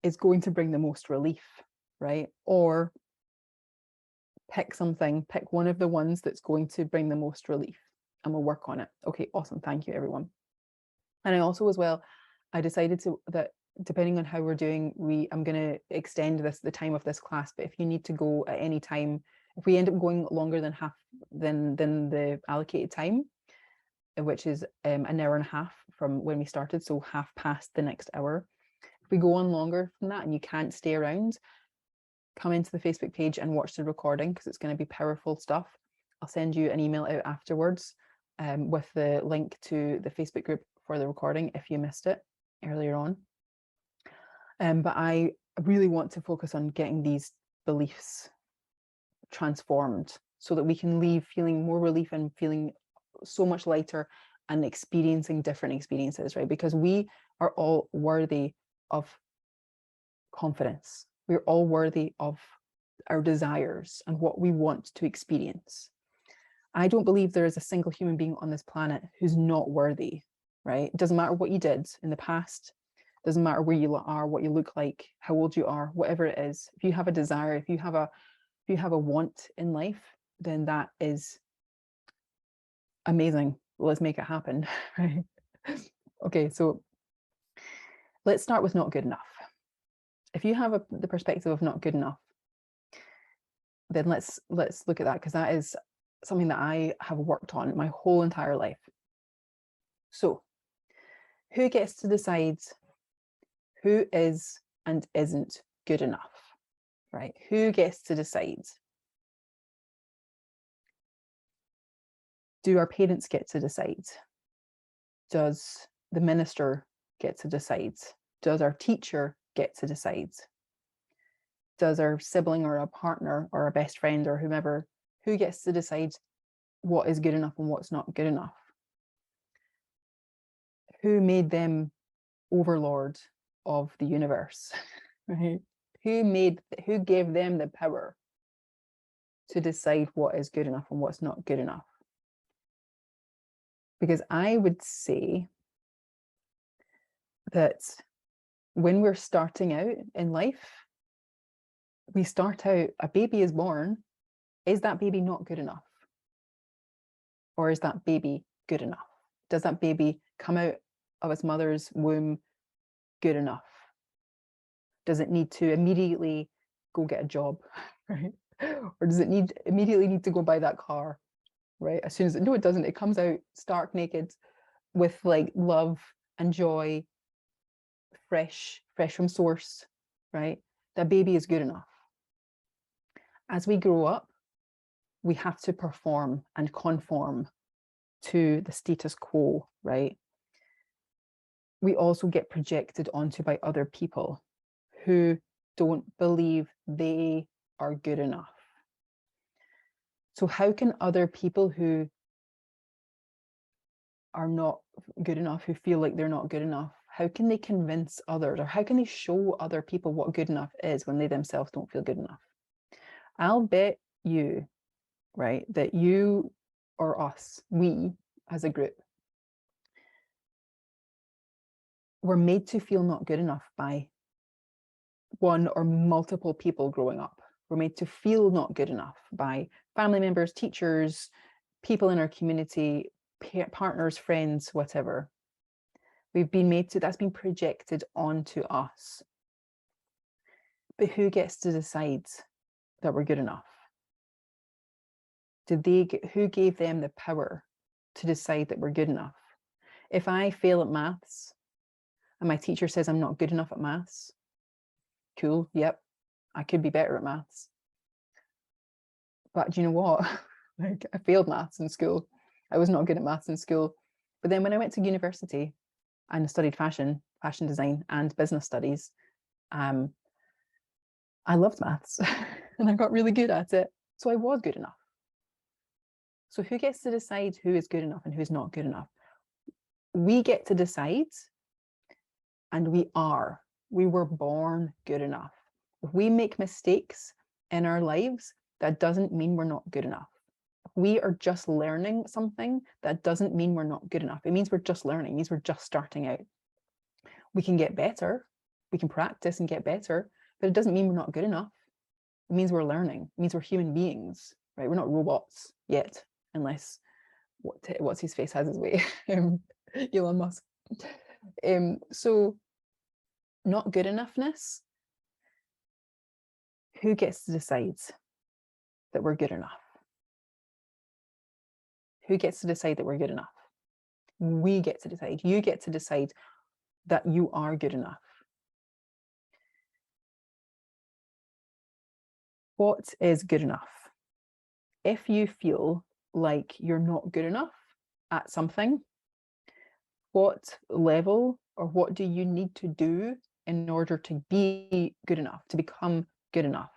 is going to bring the most relief, right? Or pick one of the ones that's going to bring the most relief, and we'll work on it. Okay, awesome. Thank you, everyone. And I also, as well, I decided that depending on how we're doing, I'm going to extend the time of this class. But if you need to go at any time, if we end up going longer than the allocated time, which is an hour and a half from when we started, so half past the next hour. If we go on longer than that and you can't stay around, come into the Facebook page and watch the recording, because it's going to be powerful stuff. I'll send you an email out afterwards with the link to the Facebook group for the recording if you missed it earlier on. But I really want to focus on getting these beliefs transformed so that we can leave feeling more relief and feeling so much lighter and experiencing different experiences, right? Because we are all worthy of confidence. We're all worthy of our desires and what we want to experience. I don't believe there is a single human being on this planet who's not worthy, right? It doesn't matter what you did in the past. It doesn't matter where you are, what you look like, how old you are, whatever it is. If you have a desire, if you have a want in life, then that is amazing. Let's make it happen, right? Okay, so let's start with not good enough. If you have the perspective of not good enough, then let's look at that, because that is something that I have worked on my whole entire life. So who gets to decide who is and isn't good enough, right? Who gets to decide? Do our parents get to decide? Does the minister get to decide? Does our teacher get to decide? Does our sibling or a partner or a best friend or whomever, who gets to decide what is good enough and what's not good enough? Who made them overlord of the universe, right? Who gave them the power to decide what is good enough and what's not good enough? Because I would say that when we're starting out in life, we start out, a baby is born. Is that baby not good enough? Or is that baby good enough? Does that baby come out of its mother's womb good enough? Does it need to immediately go get a job, right? Or does it immediately need to go buy that car, right? As soon as no, it doesn't. It comes out stark naked with like love and joy, fresh from source, right? That baby is good enough. As we grow up, we have to perform and conform to the status quo, right? We also get projected onto by other people who don't believe they are good enough. So how can other people who are not good enough, who feel like they're not good enough, how can they convince others, or how can they show other people what good enough is when they themselves don't feel good enough? I'll bet you, right, that you or us, we as a group, were made to feel not good enough by one or multiple people growing up. We're made to feel not good enough by family members, teachers, people in our community, partners, friends, whatever. We've been made to, that's been projected onto us. But who gets to decide that we're good enough? Who gave them the power to decide that we're good enough? If I fail at maths and my teacher says I'm not good enough at maths, cool, yep, I could be better at maths. But do you know what? Like, I failed maths in school. I was not good at maths in school. But then when I went to university and studied fashion design and business studies, I loved maths and I got really good at it. So I was good enough. So who gets to decide who is good enough and who's not good enough? We get to decide, and we are. We were born good enough. If we make mistakes in our lives, that doesn't mean we're not good enough. If we are just learning something, that doesn't mean we're not good enough. It means we're just learning. It means we're just starting out. We can get better. We can practice and get better, but it doesn't mean we're not good enough. It means we're learning. It means we're human beings, right? We're not robots yet, unless what's his face has his way, Elon Musk. So not good enoughness, who gets to decide that we're good enough? Who gets to decide that we're good enough? We get to decide. You get to decide that you are good enough. What is good enough? If you feel like you're not good enough at something, what level or what do you need to do in order to be good enough, to become good enough?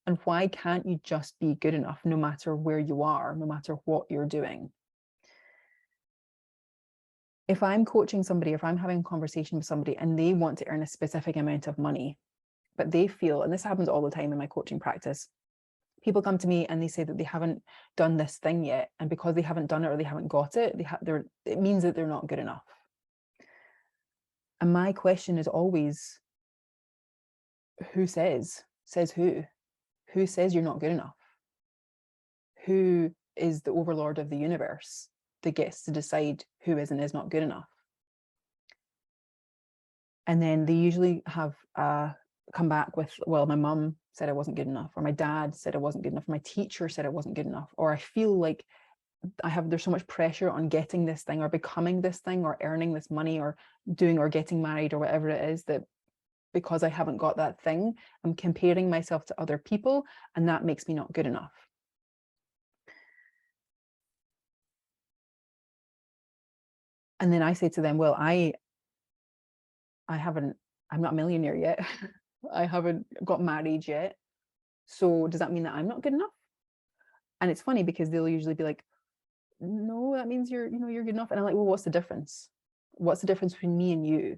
And why can't you just be good enough no matter where you are, no matter what you're doing? If I'm coaching somebody, if I'm having a conversation with somebody and they want to earn a specific amount of money, but they feel, and this happens all the time in my coaching practice, people come to me and they say that they haven't done this thing yet. And because they haven't done it or they haven't got it, it means that they're not good enough. And my question is always, who says? Says who? Who says you're not good enough? Who is the overlord of the universe that gets to decide who is and is not good enough? And then they usually have come back with, well, my mum said I wasn't good enough, or my dad said I wasn't good enough, or my teacher said I wasn't good enough, or I feel like there's so much pressure on getting this thing or becoming this thing or earning this money or doing or getting married or whatever it is, that because I haven't got that thing, I'm comparing myself to other people, and that makes me not good enough. And then I say to them, well, I'm not a millionaire yet. I haven't got married yet. So does that mean that I'm not good enough? And it's funny because they'll usually be like, no, that means you're good enough. And I'm like, well, what's the difference? What's the difference between me and you?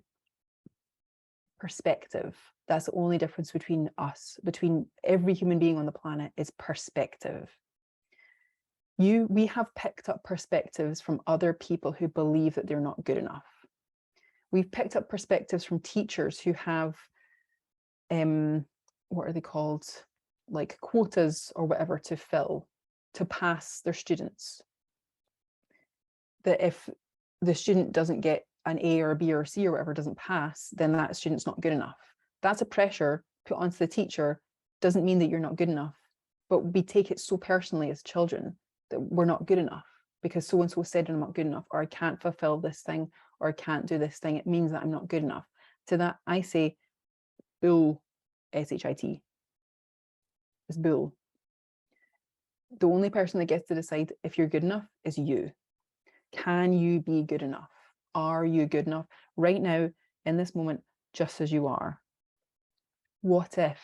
Perspective. That's the only difference between us, between every human being on the planet, is perspective. We have picked up perspectives from other people who believe that they're not good enough. We've picked up perspectives from teachers who have, what are they called? Like quotas or whatever to fill, to pass their students. That if the student doesn't get an A or a B or a C or whatever, doesn't pass, then that student's not good enough. That's a pressure put onto the teacher. Doesn't mean that you're not good enough, but we take it so personally as children that we're not good enough because so-and-so said I'm not good enough, or I can't fulfill this thing, or I can't do this thing. It means that I'm not good enough. To that, I say, bull, S-H-I-T. It's bull. The only person that gets to decide if you're good enough is you. Can you be good enough? Are you good enough right now, in this moment, just as you are? What if?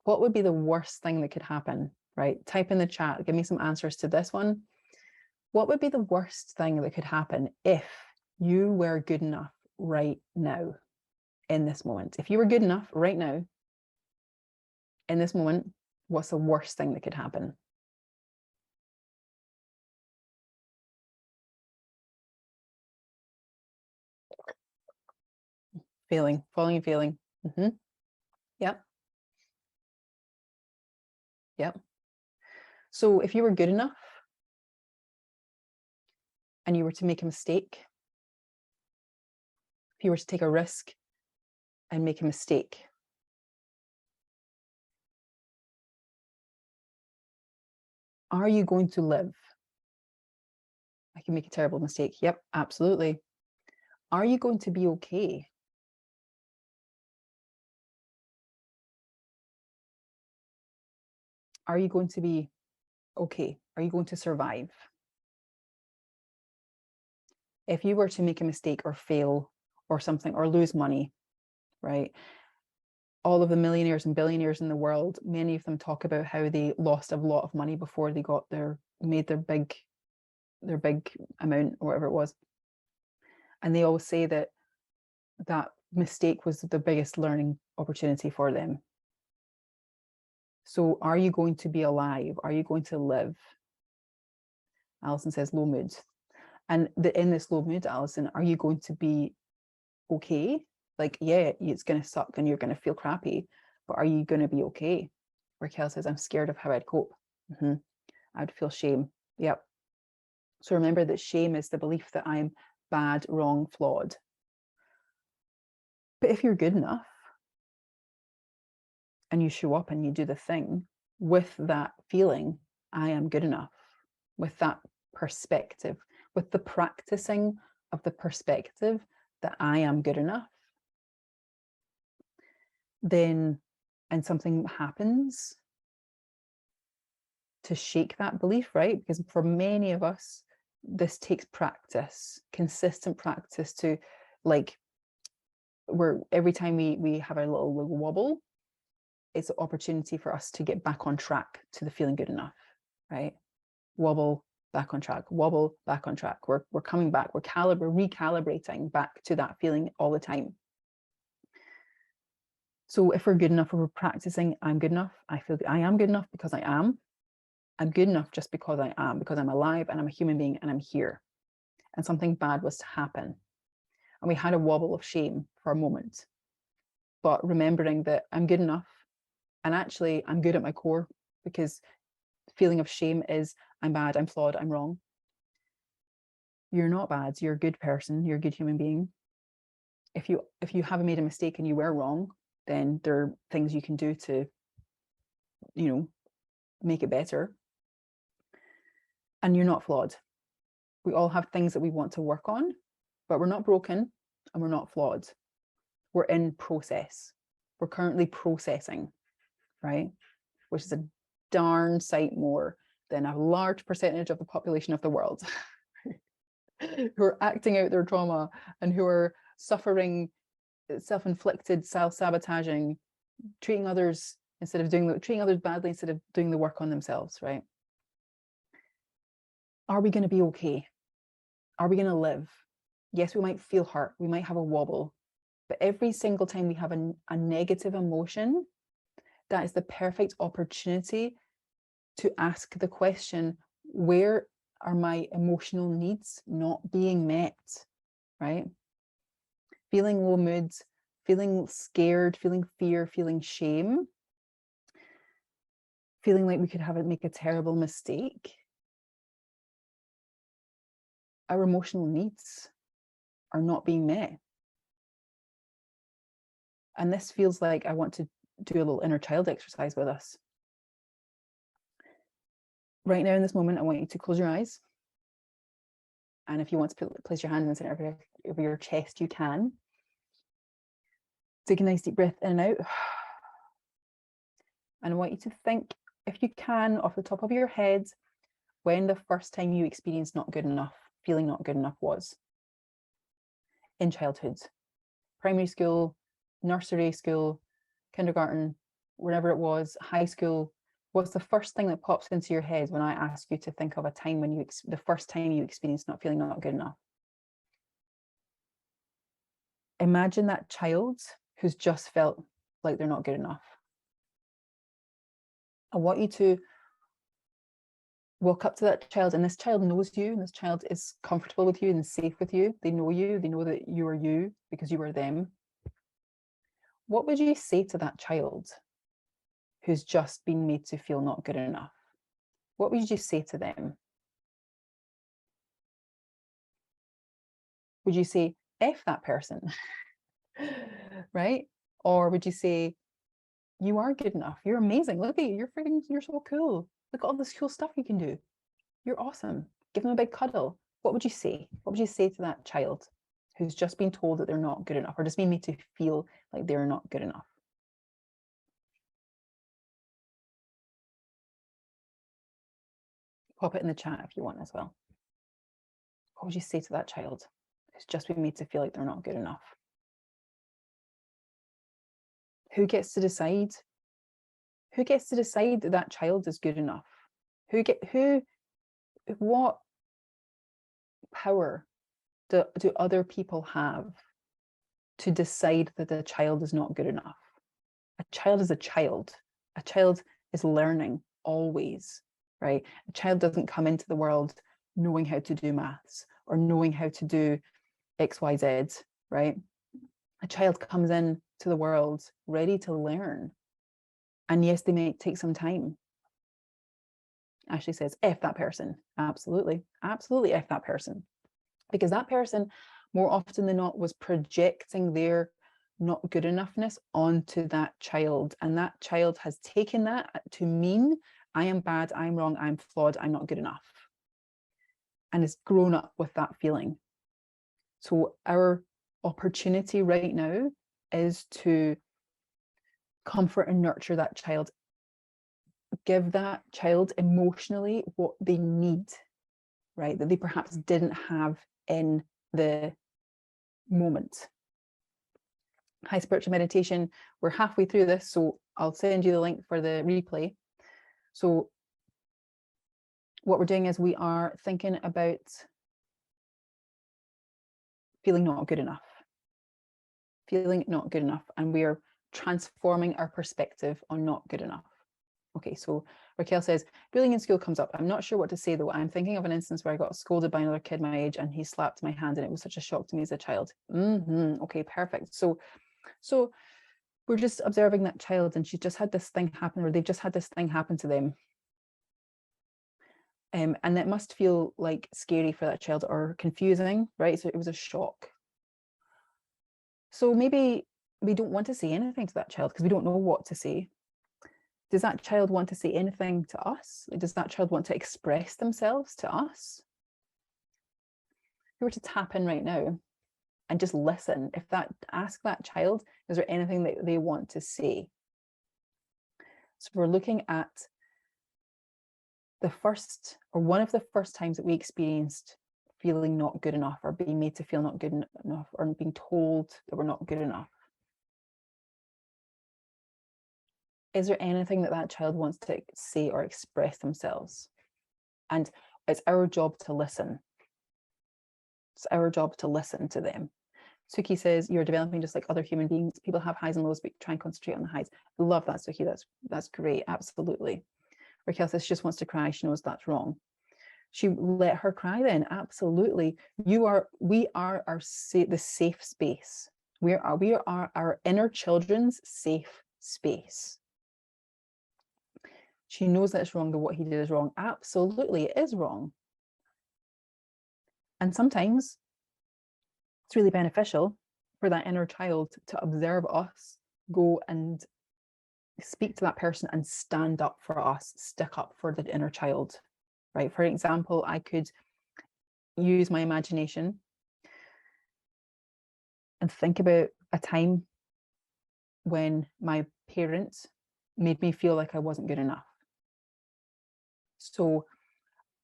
What would be the worst thing that could happen, right? Type in the chat, give me some answers to this one. What would be the worst thing that could happen if you were good enough right now, in this moment? If you were good enough right now, in this moment, what's the worst thing that could happen? Failing, falling and failing. Yep. Yep. So if you were good enough and you were to make a mistake, if you were to take a risk and make a mistake, Are you going to live? I can make a terrible mistake. Yep, absolutely. Are you going to be okay? Are you going to be okay? Are you going to survive? If you were to make a mistake or fail or something or lose money, right? All of the millionaires and billionaires in the world, many of them talk about how they lost a lot of money before they made their big amount or whatever it was. And they always say that that mistake was the biggest learning opportunity for them. So are you going to be alive? Are you going to live? Alison says low mood. And in this low mood, Alison, are you going to be okay? Like, yeah, it's going to suck and you're going to feel crappy, but are you going to be okay? Raquel says, I'm scared of how I'd cope. I'd feel shame. Yep. So remember that shame is the belief that I'm bad, wrong, flawed. But if you're good enough and you show up and you do the thing with that feeling, I am good enough, with that perspective, with the practicing of the perspective that I am good enough, then, and something happens to shake that belief, right? Because for many of us, this takes practice, consistent practice to, like, every time we have a little wobble, it's an opportunity for us to get back on track to the feeling good enough, right? Wobble, back on track, wobble, back on track. We're coming back, we're recalibrating back to that feeling all the time. So if we're good enough, or we're practicing, I'm good enough, I feel I am good enough because I am. I'm good enough just because I am, because I'm alive and I'm a human being and I'm here. And something bad was to happen. And we had a wobble of shame for a moment. But remembering that I'm good enough, and actually I'm good at my core, because feeling of shame is I'm bad, I'm flawed, I'm wrong. You're not bad, you're a good person, you're a good human being. If you haven't made a mistake and you were wrong, then there are things you can do to, make it better. And you're not flawed. We all have things that we want to work on, but we're not broken and we're not flawed. We're in process. We're currently processing, right? Which is a darn sight more than a large percentage of the population of the world who are acting out their trauma and who are suffering self-inflicted, self-sabotaging, treating others badly instead of doing the work on themselves, right? Are we going to be okay? Are we going to live? Yes, we might feel hurt. We might have a wobble. But every single time we have a negative emotion, that is the perfect opportunity to ask the question, where are my emotional needs not being met, right? Feeling low mood, feeling scared, feeling fear, feeling shame, feeling like we could make a terrible mistake. Our emotional needs are not being met. And this feels like I want to do a little inner child exercise with us. Right now in this moment, I want you to close your eyes. And if you want to place your hand in the center of your chest, you can. Take a nice deep breath in and out. And I want you to think, if you can, off the top of your head, when the first time you experienced not good enough, feeling not good enough was. In childhood, primary school, nursery school, kindergarten, wherever it was, high school. What's the first thing that pops into your head when I ask you to think of a time when the first time you experienced not feeling not good enough? Imagine that child who's just felt like they're not good enough. I want you to walk up to that child, and this child knows you, and this child is comfortable with you and safe with you. They know you, they know that you are you because you are them. What would you say to that child who's just been made to feel not good enough? What would you say to them? Would you say, F that person? Right? Or would you say, you are good enough, you're amazing, look at you, you're so cool, Look at all this cool stuff you can do. You're awesome. Give them a big cuddle. What would you say? What would you say to that child who's just been told that they're not good enough, or just been made to feel like they're not good enough? Pop it in the chat if you want as well. What would you say to that child who's just been made to feel like they're not good enough? Who gets to decide? Who gets to decide that that child is good enough? What power do other people have to decide that a child is not good enough? A child is a child. A child is learning always, right? A child doesn't come into the world knowing how to do maths or knowing how to do XYZ, right? A child comes in to the world ready to learn. And yes, they may take some time. Ashley says, F that person. Absolutely. Absolutely F that person. Because that person, more often than not, was projecting their not good enoughness onto that child. And that child has taken that to mean I am bad, I'm wrong, I'm flawed, I'm not good enough. And has grown up with that feeling. So our opportunity right now is to comfort and nurture that child. Give that child emotionally what they need, right? That they perhaps didn't have in the moment. High spiritual meditation, we're halfway through this, so I'll send you the link for the replay. So what we're doing is we are thinking about feeling not good enough, and we're transforming our perspective on not good enough. Okay, so Raquel says, bullying in school comes up. I'm not sure what to say though. I'm thinking of an instance where I got scolded by another kid my age and he slapped my hand and it was such a shock to me as a child. Okay, perfect. So we're just observing that child and she's just had this thing happen, or they've just had this thing happen to them. And that must feel like scary for that child or confusing, right? So it was a shock. So maybe we don't want to say anything to that child because we don't know what to say. Does that child want to say anything to us? Does that child want to express themselves to us? If we were to tap in right now and just listen, ask that child, is there anything that they want to say? So we're looking at the first, or one of the first times that we experienced feeling not good enough, or being made to feel not good enough, or being told that we're not good enough. Is there anything that that child wants to say or express themselves? And it's our job to listen. It's our job to listen to them. Suki says, you're developing just like other human beings. People have highs and lows, but try and concentrate on the highs. I love that, Suki. That's great. Absolutely. Raquel says she just wants to cry. She knows that's wrong. She let her cry then. Absolutely. We are the safe space. We are our inner children's safe space. She knows that it's wrong, that what he did is wrong. Absolutely, it is wrong. And sometimes it's really beneficial for that inner child to observe us go and speak to that person and stand up for us, stick up for the inner child, right? For example, I could use my imagination and think about a time when my parents made me feel like I wasn't good enough. So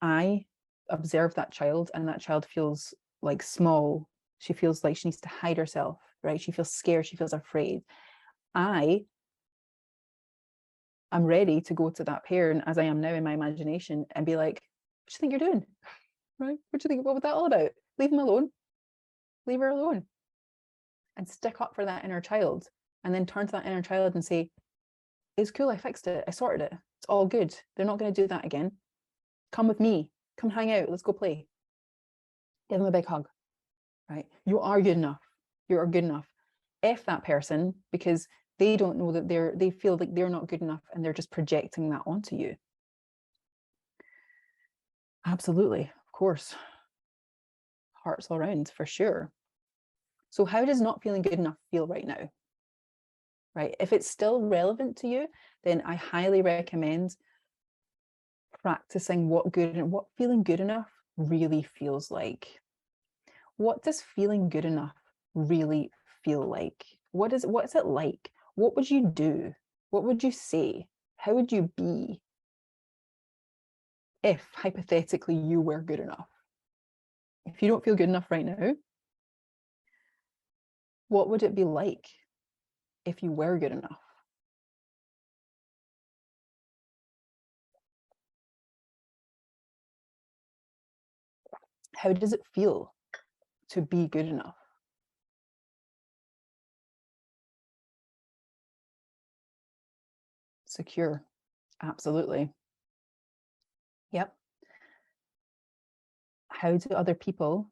I observe that child, and that child feels like small. She feels like she needs to hide herself, right? She feels scared. She feels afraid. I'm ready to go to that parent, as I am now in my imagination, and be like, what do you think you're doing? Right? What do you think? What was that all about? Leave him alone. Leave her alone. And stick up for that inner child. And then turn to that inner child and say, it's cool, I fixed it. I sorted it. It's all good. They're not going to do that again. Come with me. Come hang out. Let's go play. Give them a big hug. Right? You are good enough. You are good enough. F that person because they don't know that they feel like they're not good enough and they're just projecting that onto you. Absolutely, of course. Hearts all around for sure. So how does not feeling good enough feel right now? Right? If it's still relevant to you, then I highly recommend practicing what feeling good enough really feels like. What does feeling good enough really feel like? What is it like? What would you do? What would you say? How would you be if hypothetically you were good enough? If you don't feel good enough right now, what would it be like if you were good enough? How does it feel to be good enough? Secure. Absolutely. Yep. How do other people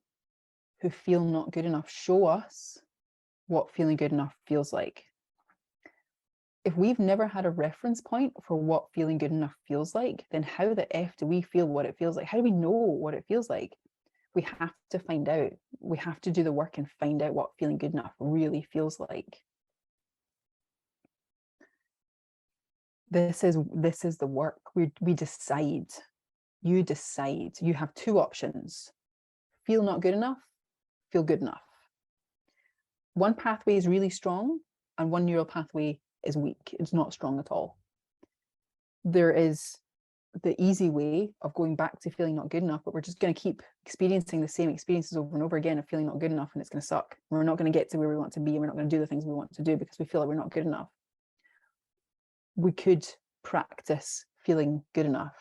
who feel not good enough show us what feeling good enough feels like? If we've never had a reference point for what feeling good enough feels like, then how the F do we feel what it feels like? How do we know what it feels like? We have to find out. We have to do the work and find out what feeling good enough really feels like. This is the work. We decide. You decide. You have two options. Feel not good enough, feel good enough. One pathway is really strong and one neural pathway is weak. It's not strong at all. There is the easy way of going back to feeling not good enough, but we're just going to keep experiencing the same experiences over and over again of feeling not good enough, and it's going to suck. We're not going to get to where we want to be, and we're not going to do the things we want to do because we feel like we're not good enough. We could practice feeling good enough,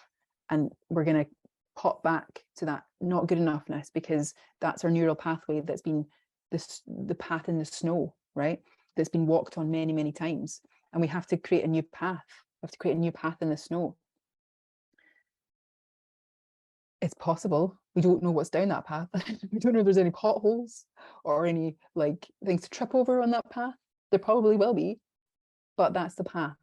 and we're going to pop back to that not good enoughness because that's our neural pathway that's been the path in the snow, right? That's been walked on many, many times, and we have to create a new path. We have to create a new path in the snow. It's possible. We don't know what's down that path. We don't know if there's any potholes or any like things to trip over on that path. There probably will be, but that's the path.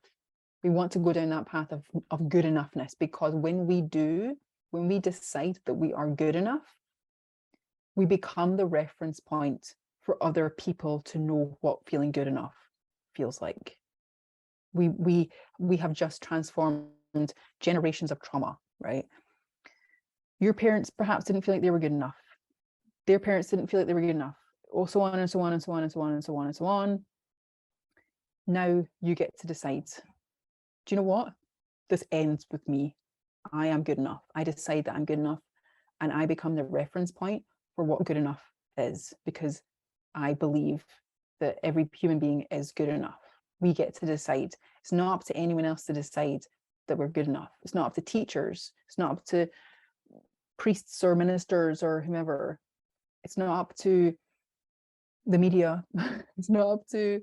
We want to go down that path of good enoughness, because when we decide that we are good enough, we become the reference point for other people to know what feeling good enough feels like. We have just transformed generations of trauma, right? Your parents perhaps didn't feel like they were good enough. Their parents didn't feel like they were good enough. Oh, so on and so on and so on and so on and so on and so on. Now you get to decide. Do you know what? This ends with me. I am good enough. I decide that I'm good enough, and I become the reference point for what good enough is, because I believe that every human being is good enough. We get to decide. It's not up to anyone else to decide that we're good enough. It's not up to teachers. It's not up to priests or ministers or whomever. It's not up to the media. It's not up to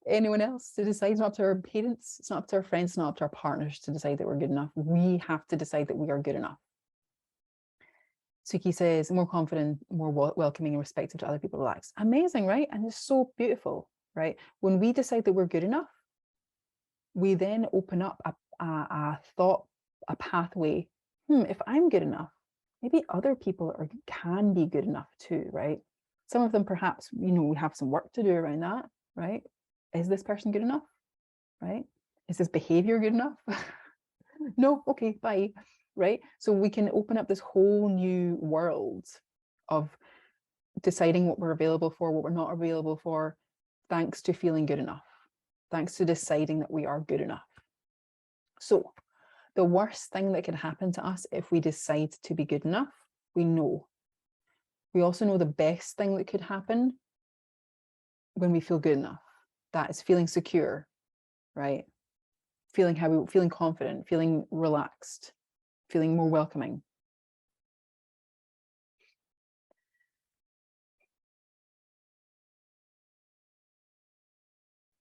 anyone else to decide. It's not up to our parents. It's not up to our friends. It's not up to our partners to decide that we're good enough. We have to decide that we are good enough. Suki says, more confident, more welcoming and respectful to other people, relax. Amazing, right? And it's so beautiful, right? When we decide that we're good enough, we then open up a thought, a pathway. If I'm good enough, maybe other people can be good enough too, right? Some of them perhaps, we have some work to do around that, right? Is this person good enough, right? Is this behavior good enough? No, okay, bye, right? So we can open up this whole new world of deciding what we're available for, what we're not available for, thanks to feeling good enough, thanks to deciding that we are good enough. So the worst thing that can happen to us if we decide to be good enough, we know. We also know the best thing that could happen when we feel good enough. That is feeling secure, right? Feeling confident, feeling relaxed, feeling more welcoming.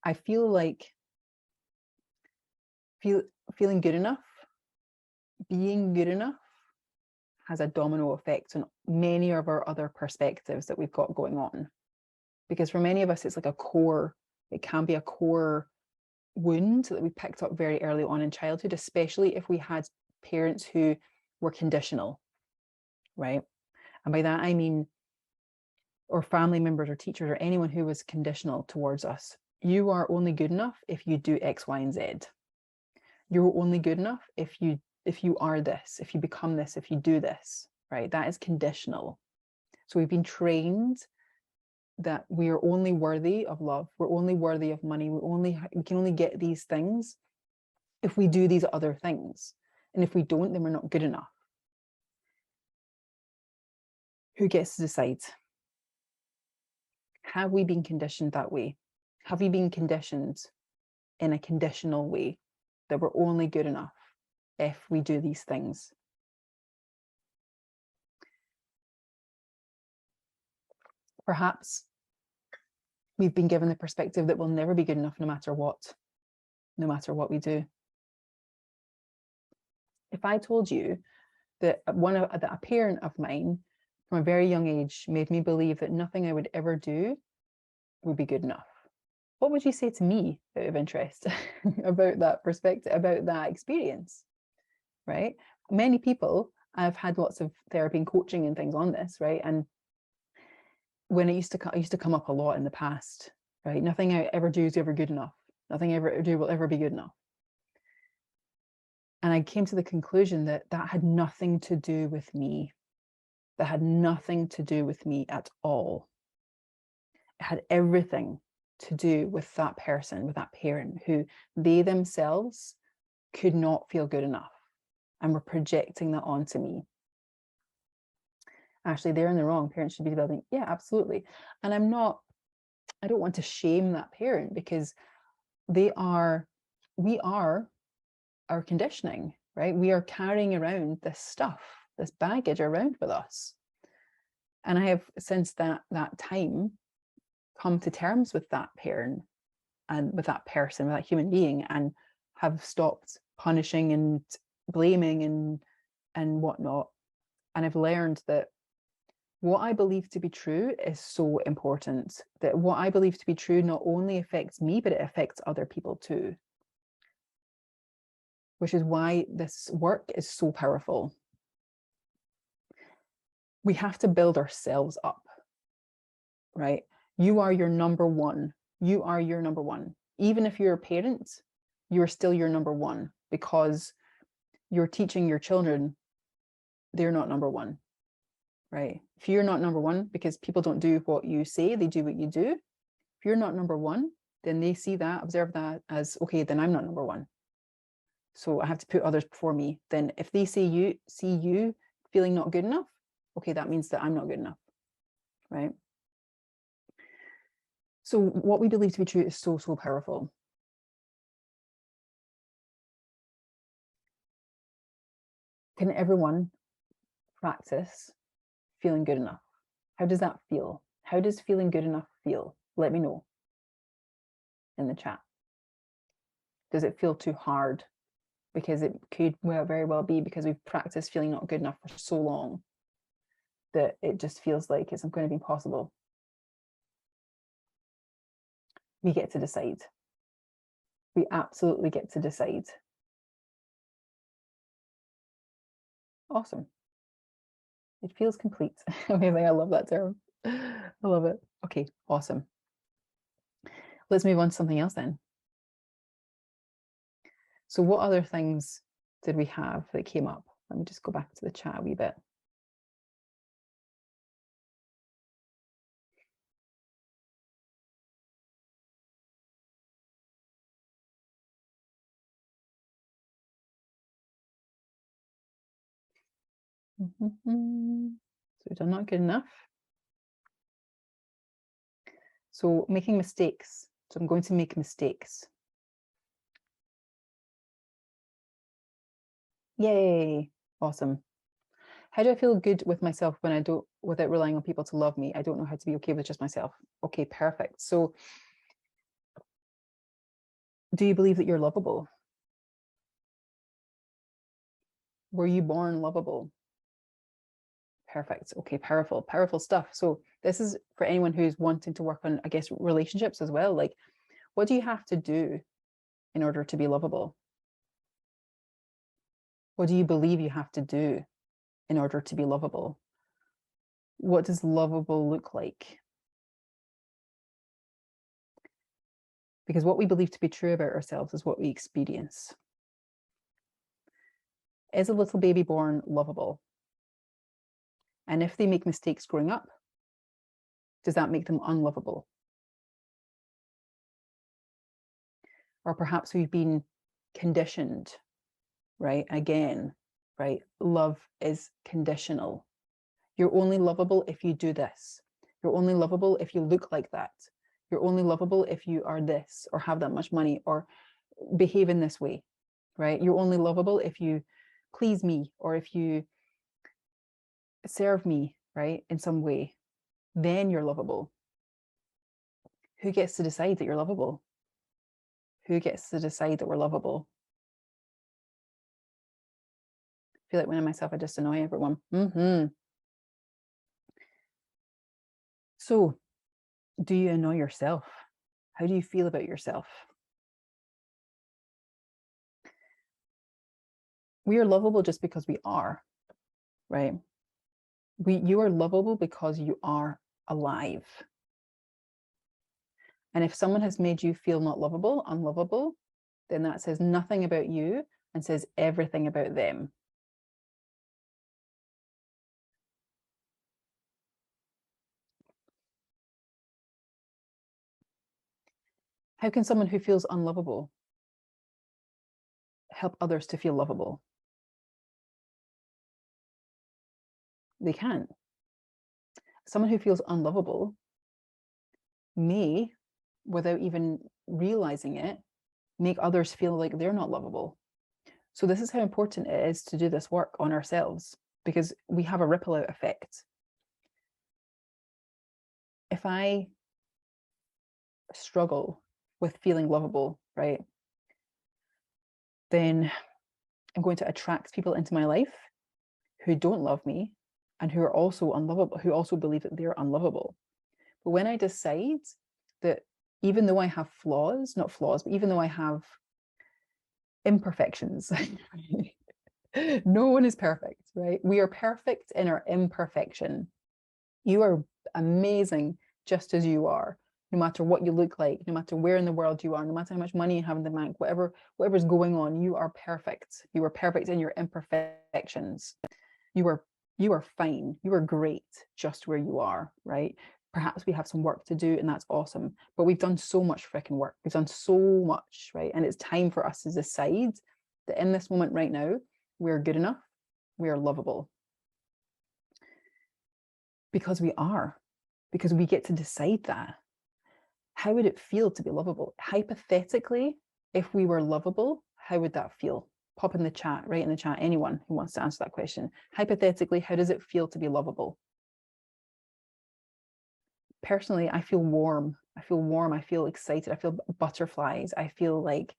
I feel like feeling good enough, being good enough, has a domino effect on many of our other perspectives that we've got going on. Because for many of us, it's like it can be a core wound that we picked up very early on in childhood, especially if we had parents who were conditional, right? And by that, I mean, or family members or teachers or anyone who was conditional towards us. You are only good enough if you do X, Y, and Z. You're only good enough if you if you are this, if you become this, if you do this, right? That is conditional. So we've been trained that we are only worthy of love. We're only worthy of money. We can only get these things if we do these other things. And if we don't, then we're not good enough. Who gets to decide? Have we been conditioned that way? Have we been conditioned in a conditional way that we're only good enough if we do these things? Perhaps we've been given the perspective that we'll never be good enough no matter what we do. If I told you that a parent of mine from a very young age made me believe that nothing I would ever do would be good enough, what would you say to me out of interest about that perspective, about that experience, right? Many people, I've had lots of therapy and coaching and things on this, right? And when it used to come up a lot in the past, right? Nothing I ever do is ever good enough. Nothing I ever do will ever be good enough. And I came to the conclusion that that had nothing to do with me. That had nothing to do with me at all. It had everything to do with that person, with that parent who they themselves could not feel good enough and were projecting that onto me. Actually, they're in the wrong. Parents should be building. Yeah, absolutely. And I don't want to shame that parent because we are our conditioning, right? We are carrying around this stuff, this baggage around with us. And I have since that time come to terms with that parent and with that person, with that human being, and have stopped punishing and blaming and whatnot. And I've learned that what I believe to be true is so important, that what I believe to be true not only affects me, but it affects other people too. Which is why this work is so powerful. We have to build ourselves up, right? You are your number one. You are your number one. Even if you're a parent, you're still your number one because you're teaching your children they're not number one, right? If you're not number one because people don't do what you say, they do what you do. If you're not number one, then they see that, observe that as, okay, then I'm not number one. So I have to put others before me. Then if they see you feeling not good enough, okay, that means that I'm not good enough, right? So what we believe to be true is so, so powerful. Can everyone practice feeling good enough? How does that feel? How does feeling good enough feel? Let me know in the chat. Does it feel too hard? Because it could very well be because we've practiced feeling not good enough for so long that it just feels like it's going to be impossible. We get to decide. We absolutely get to decide. Awesome. It feels complete. Amazing. I love that term. I love it. Okay, awesome. Let's move on to something else then. So what other things did we have that came up? Let me just go back to the chat a wee bit. So we've done not good enough. So making mistakes. So I'm going to make mistakes. Yay. Awesome. How do I feel good with myself when I don't, without relying on people to love me? I don't know how to be okay with just myself. Okay, perfect. So do you believe that you're lovable? Were you born lovable? Perfect. Okay, powerful stuff. So this is for anyone who's wanting to work on, I guess, relationships as well. Like, what do you have to do in order to be lovable? What do you believe you have to do in order to be lovable? What does lovable look like? Because what we believe to be true about ourselves is what we experience. Is a little baby born lovable? And if they make mistakes growing up, does that make them unlovable? Or perhaps we've been conditioned, right? Again, right? Love is conditional. You're only lovable if you do this. You're only lovable if you look like that. You're only lovable if you are this, or have that much money, or behave in this way, right? You're only lovable if you please me, or if you serve me, right, in some way. Then you're lovable. Who gets to decide that you're lovable? Who gets to decide that we're lovable? I feel like when I'm myself, I just annoy everyone. So, do you annoy yourself? How do you feel about yourself? We are lovable just because we are, right? You are lovable because you are alive. And if someone has made you feel not lovable, unlovable, then that says nothing about you and says everything about them. How can someone who feels unlovable help others to feel lovable? They can't. Someone who feels unlovable may, without even realizing it, make others feel like they're not lovable. So this is how important it is to do this work on ourselves, because we have a ripple out effect. If I struggle with feeling lovable, right, then I'm going to attract people into my life who don't love me and who are also unlovable, who also believe that they're unlovable. But when I decide that even though I have flaws, not flaws, but even though I have imperfections, no one is perfect, right? We are perfect in our imperfection. You are amazing just as you are, no matter what you look like, no matter where in the world you are, no matter how much money you have in the bank, whatever's going on, you are perfect. You are perfect in your imperfections. You are fine. You are great just where you are, right? Perhaps we have some work to do, and that's awesome. But we've done so much freaking work. We've done so much, right? And it's time for us to decide that in this moment right now, we're good enough, we are lovable. Because we are, because we get to decide that. How would it feel to be lovable? Hypothetically, if we were lovable, how would that feel? Pop in the chat, right in the chat, anyone who wants to answer that question. Hypothetically, how does it feel to be lovable? Personally, I feel warm. I feel warm. I feel excited. I feel butterflies. I feel like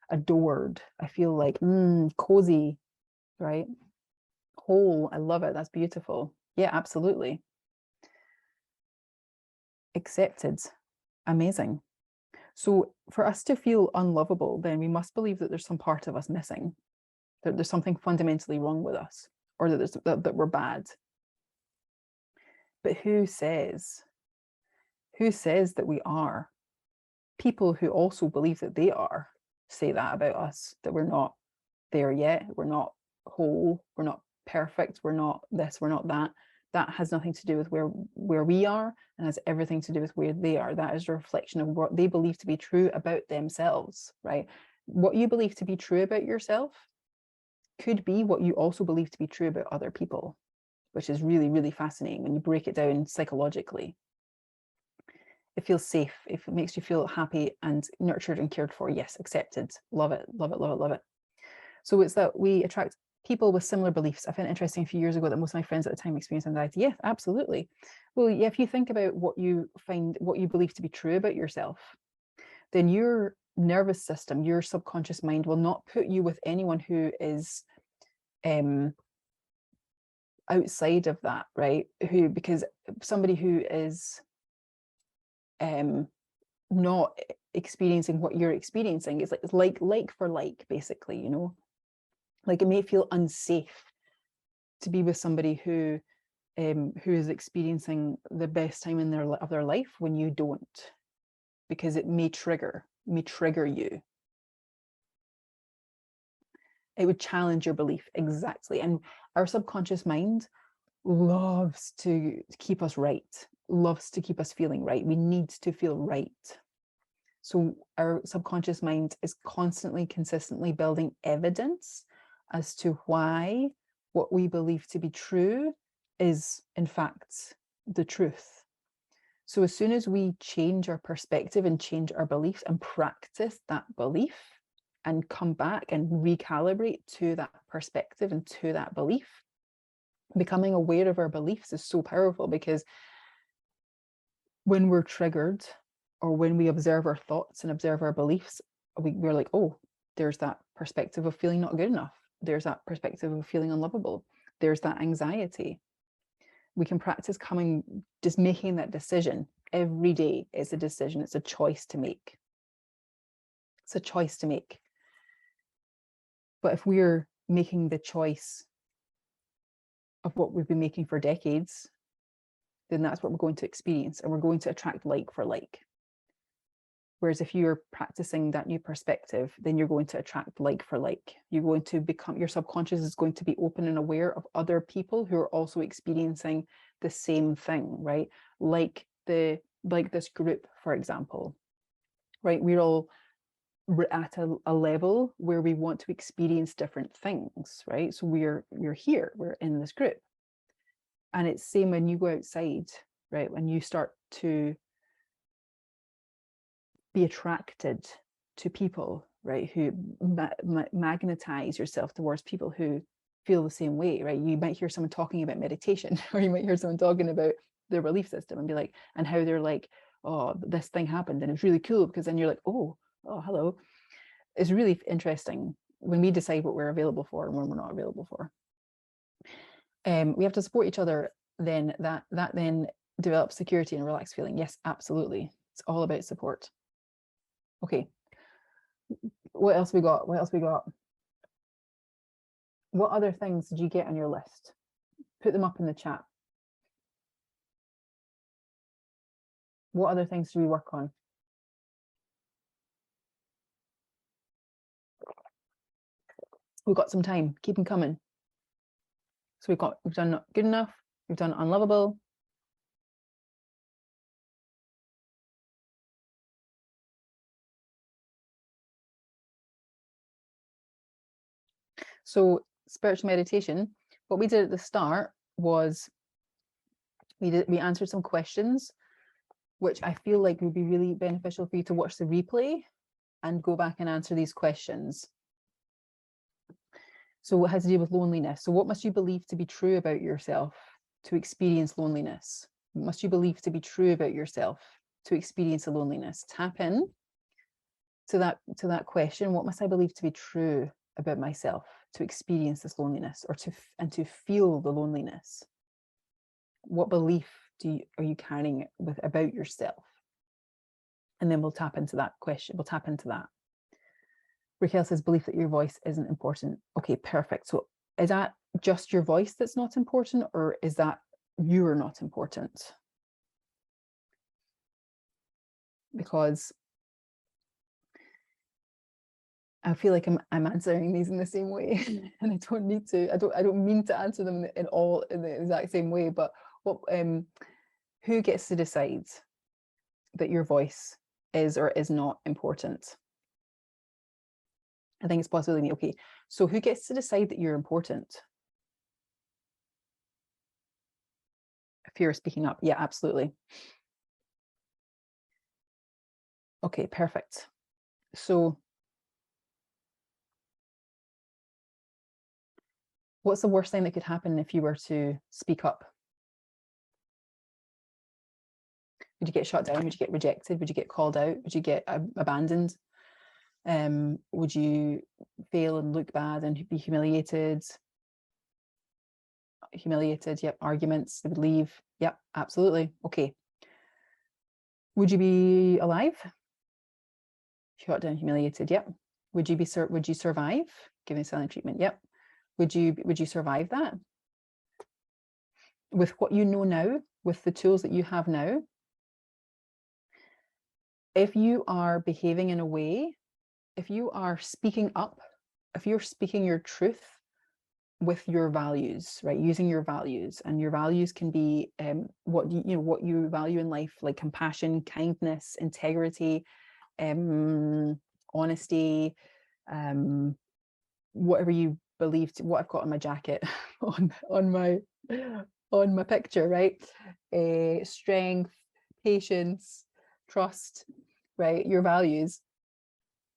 adored. I feel like cozy, right? Whole. I love it. That's beautiful. Yeah, absolutely. Accepted. Amazing. So for us to feel unlovable, then we must believe that there's some part of us missing, that there's something fundamentally wrong with us, or that we're bad. But who says that we are? People who also believe that they are say that about us, that we're not there yet, we're not whole, we're not perfect, we're not this, we're not that. That has nothing to do with where we are, and has everything to do with where they are. That is a reflection of what they believe to be true about themselves, right? What you believe to be true about yourself could be what you also believe to be true about other people, which is really, really fascinating when you break it down psychologically. It feels safe. If it makes you feel happy and nurtured and cared for, yes, accepted. Love it, love it, love it, love it. So it's that we attract people with similar beliefs. I found it interesting a few years ago that most of my friends at the time experienced anxiety. Yeah, absolutely. Well, yeah, if you think about what you believe to be true about yourself, then your nervous system, your subconscious mind will not put you with anyone who is outside of that, right? Because somebody who is not experiencing what you're experiencing, it's like for like, basically, you know. Like it may feel unsafe to be with somebody who is experiencing the best time in their life when you don't, because it may trigger you. It would challenge your belief, exactly. And our subconscious mind loves to keep us right, loves to keep us feeling right. We need to feel right. So our subconscious mind is constantly, consistently building evidence as to why what we believe to be true is, in fact, the truth. So as soon as we change our perspective and change our beliefs and practice that belief and come back and recalibrate to that perspective and to that belief, becoming aware of our beliefs is so powerful, because when we're triggered or when we observe our thoughts and observe our beliefs, we're like, oh, there's that perspective of feeling not good enough. There's that perspective of feeling unlovable. There's that anxiety. We can practice just making that decision every day. It's a decision. It's a choice to make. It's a choice to make. But if we're making the choice of what we've been making for decades, then that's what we're going to experience, and we're going to attract like for like. Whereas if you're practicing that new perspective, then you're going to attract like for like. You're going to become, your subconscious is going to be open and aware of other people who are also experiencing the same thing, right? Like this group, for example, right? We're all at a level where we want to experience different things, right? So we're here, we're in this group. And it's same when you go outside, right? When you start to be attracted to people, right, who magnetize yourself towards people who feel the same way, right? You might hear someone talking about meditation, or you might hear someone talking about their belief system and be like, and how they're like, oh, this thing happened and it's really cool, because then you're like, oh, hello. It's really interesting when we decide what we're available for and when we're not available for. We have to support each other. Then that then develops security and relaxed feeling. Yes, absolutely. It's all about support. Okay. What else we got? What else we got? What other things did you get on your list? Put them up in the chat. What other things do we work on? We've got some time. Keep them coming. So we've done not good enough. We've done unlovable. So spiritual meditation, what we did at the start was we answered some questions, which I feel like would be really beneficial for you to watch the replay and go back and answer these questions. So it has to do with loneliness. So what must you believe to be true about yourself to experience loneliness? What must you believe to be true about yourself to experience the loneliness? Tap in to that question. What must I believe to be true about myself to experience this loneliness, or to feel the loneliness? What belief are you carrying about yourself? And then we'll tap into that question. We'll tap into that. Raquel says, belief that your voice isn't important. Okay, perfect. So is that just your voice that's not important, or is that you're not important? Because I feel like I'm answering these in the same way, and I don't need to. I don't mean to answer them in the exact same way. But what who gets to decide that your voice is or is not important? I think it's possibly me. Okay, so who gets to decide that you're important? If you're speaking up, yeah, absolutely. Okay, perfect. So what's the worst thing that could happen if you were to speak up? Would you get shut down? Would you get rejected? Would you get called out? Would you get abandoned? Would you fail and look bad and be humiliated? Yep. Arguments, they would leave. Yep, absolutely. Okay. Would you be alive? Shut down, humiliated. Yep. Would you survive? Giving silent treatment. Yep. Would you survive that? With what you know now, with the tools that you have now, if you are behaving in a way, if you are speaking up if you're speaking your truth with your values, right? Using your values, and your values can be what what you value in life, like compassion, kindness, integrity, honesty, whatever you believe. What I've got on my jacket, on my picture, right? Strength, patience, trust, right? Your values.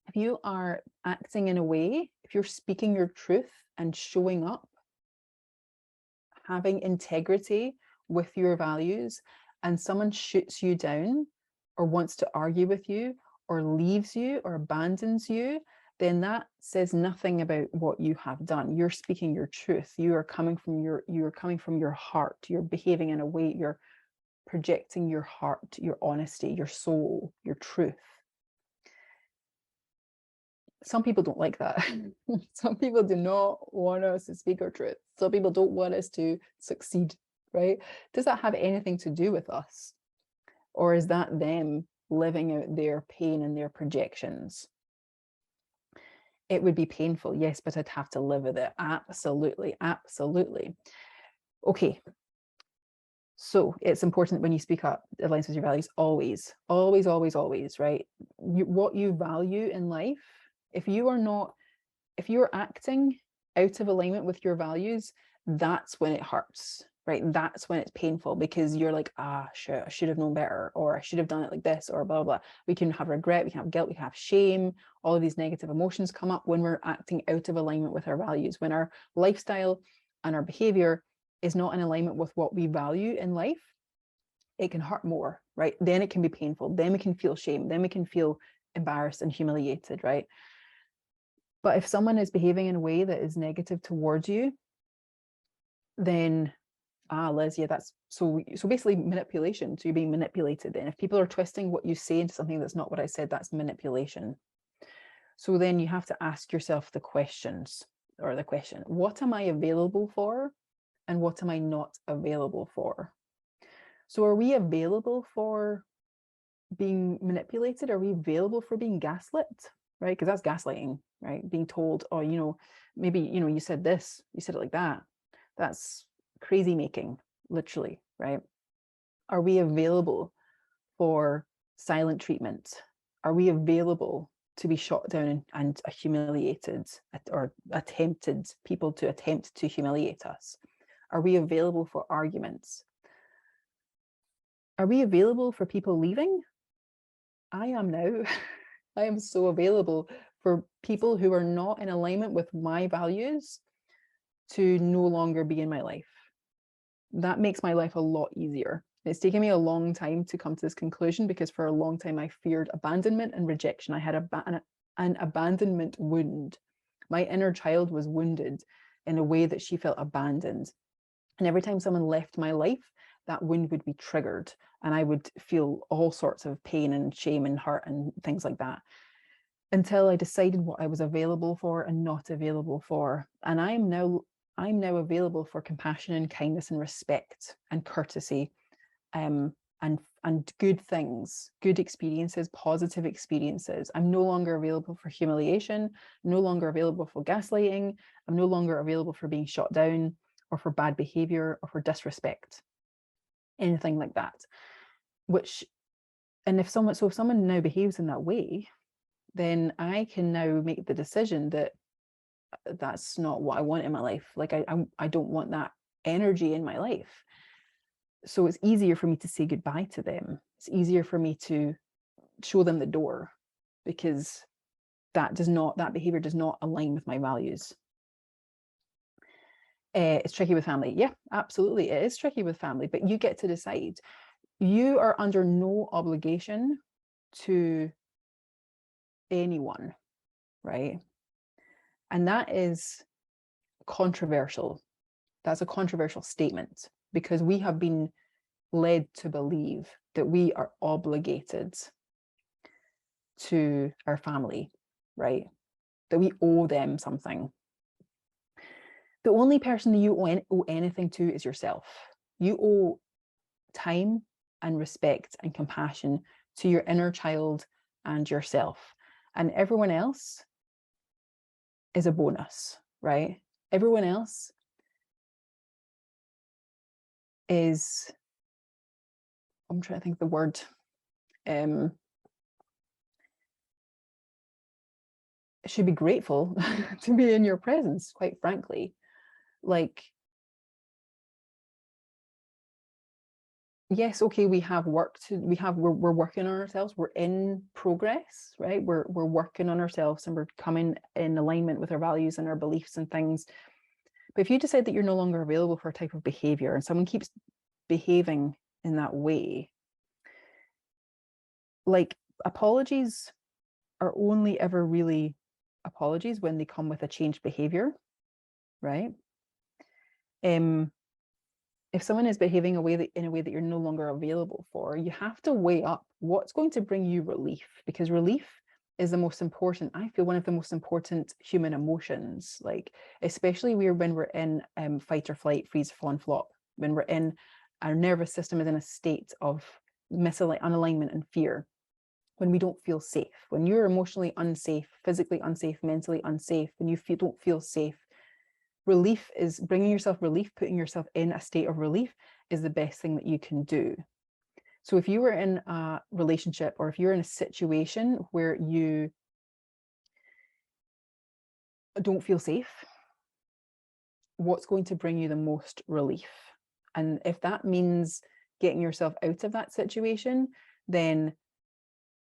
If you are acting in a way, if you're speaking your truth and showing up, having integrity with your values, and someone shoots you down or wants to argue with you or leaves you or abandons you, then that says nothing about what you have done. You're speaking your truth. You are coming from your heart. You're behaving in a way, you're projecting your heart, your honesty, your soul, your truth. Some people don't like that. Some people do not want us to speak our truth. Some people don't want us to succeed, right? Does that have anything to do with us? Or is that them living out their pain and their projections? It would be painful, yes, but I'd have to live with it. Absolutely, absolutely. Okay. So it's important when you speak up, it aligns with your values, always, always, always, always, right? What you value in life, if you're acting out of alignment with your values, that's when it hurts, right? That's when it's painful, because you're like, shit, I should have known better, or I should have done it like this, or blah, blah. We can have regret, we can have guilt, we can have shame. All of these negative emotions come up when we're acting out of alignment with our values, when our lifestyle and our behavior is not in alignment with what we value in life. It can hurt more, right? Then it can be painful. Then we can feel shame. Then we can feel embarrassed and humiliated, right? But if someone is behaving in a way that is negative towards you, then Liz, yeah, that's so basically manipulation. So you're being manipulated. And if people are twisting what you say into something that's not what I said, that's manipulation. So then you have to ask yourself the question, what am I available for and what am I not available for? So are we available for being manipulated? Are we available for being gaslit? Right? Because that's gaslighting, right? Being told, oh, maybe, you said this, you said it like that. That's crazy making, literally, right? Are we available for silent treatment? Are we available to be shot down and humiliated, or people to attempt to humiliate us? Are we available for arguments? Are we available for people leaving? I am now. I am so available for people who are not in alignment with my values to no longer be in my life. That makes my life a lot easier. It's taken me a long time to come to this conclusion, because for a long time I feared abandonment and rejection. I had an abandonment wound. My inner child was wounded in a way that she felt abandoned. And every time someone left my life, that wound would be triggered, and I would feel all sorts of pain and shame and hurt and things like that, until I decided what I was available for and not available for. And I'm now available for compassion and kindness and respect and courtesy, and good things, good experiences, positive experiences. I'm no longer available for humiliation, no longer available for gaslighting. I'm no longer available for being shot down, or for bad behavior, or for disrespect, anything like that. If someone now behaves in that way, then I can now make the decision that that's not what I want in my life. Like I don't want that energy in my life. So it's easier for me to say goodbye to them. It's easier for me to show them the door, because that behavior does not align with my values. It's tricky with family. Yeah, absolutely. It is tricky with family, but you get to decide. You are under no obligation to anyone, right? And that is controversial. That's a controversial statement, because we have been led to believe that we are obligated to our family, right? That we owe them something. The only person that you owe anything to is yourself. You owe time and respect and compassion to your inner child and yourself. And everyone else, is a bonus, right? Everyone else is, I'm trying to think of the word, should be grateful to be in your presence, quite frankly. Like, yes, okay, we have work to, we're working on ourselves, we're in progress, right? We're working on ourselves and we're coming in alignment with our values and our beliefs and things. But if you decide that you're no longer available for a type of behavior and someone keeps behaving in that way, like, apologies are only ever really apologies when they come with a changed behavior, right? If someone is behaving in a way that you're no longer available for, you have to weigh up what's going to bring you relief, because relief is the most important, I feel, one of the most important human emotions, like especially when we're in fight or flight, freeze, fawn, flop, when we're in, our nervous system is in a state of unalignment and fear, when we don't feel safe, when you're emotionally unsafe, physically unsafe, mentally unsafe, when you don't feel safe. Relief is bringing yourself relief, putting yourself in a state of relief is the best thing that you can do. So if you were in a relationship, or if you're in a situation where you don't feel safe, what's going to bring you the most relief? And if that means getting yourself out of that situation, then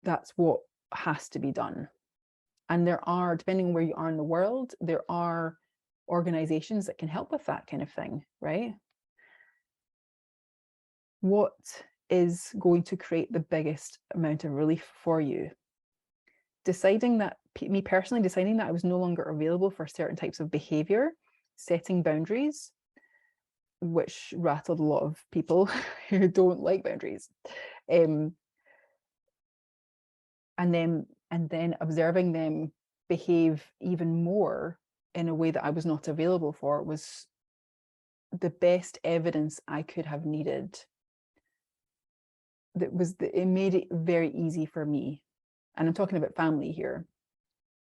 that's what has to be done. And there are, depending on where you are in the world, there are organizations that can help with that kind of thing, right? What is going to create the biggest amount of relief for you? Deciding that, me personally, deciding that I was no longer available for certain types of behavior, setting boundaries, which rattled a lot of people who don't like boundaries. And then observing them behave even more in a way that I was not available for was the best evidence I could have needed. It made it very easy for me, and I'm talking about family here.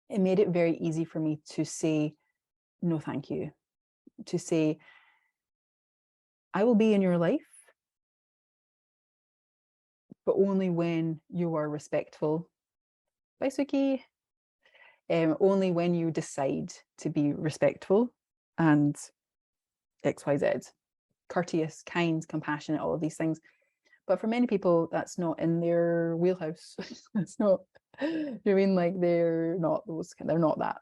It made it very easy for me to say no thank you, to say I will be in your life, but only when you are respectful. Baisuki, only when you decide to be respectful and XYZ, courteous, kind, compassionate, all of these things. But for many people, that's not in their wheelhouse. It's not, you know what I mean? Like, they're not that.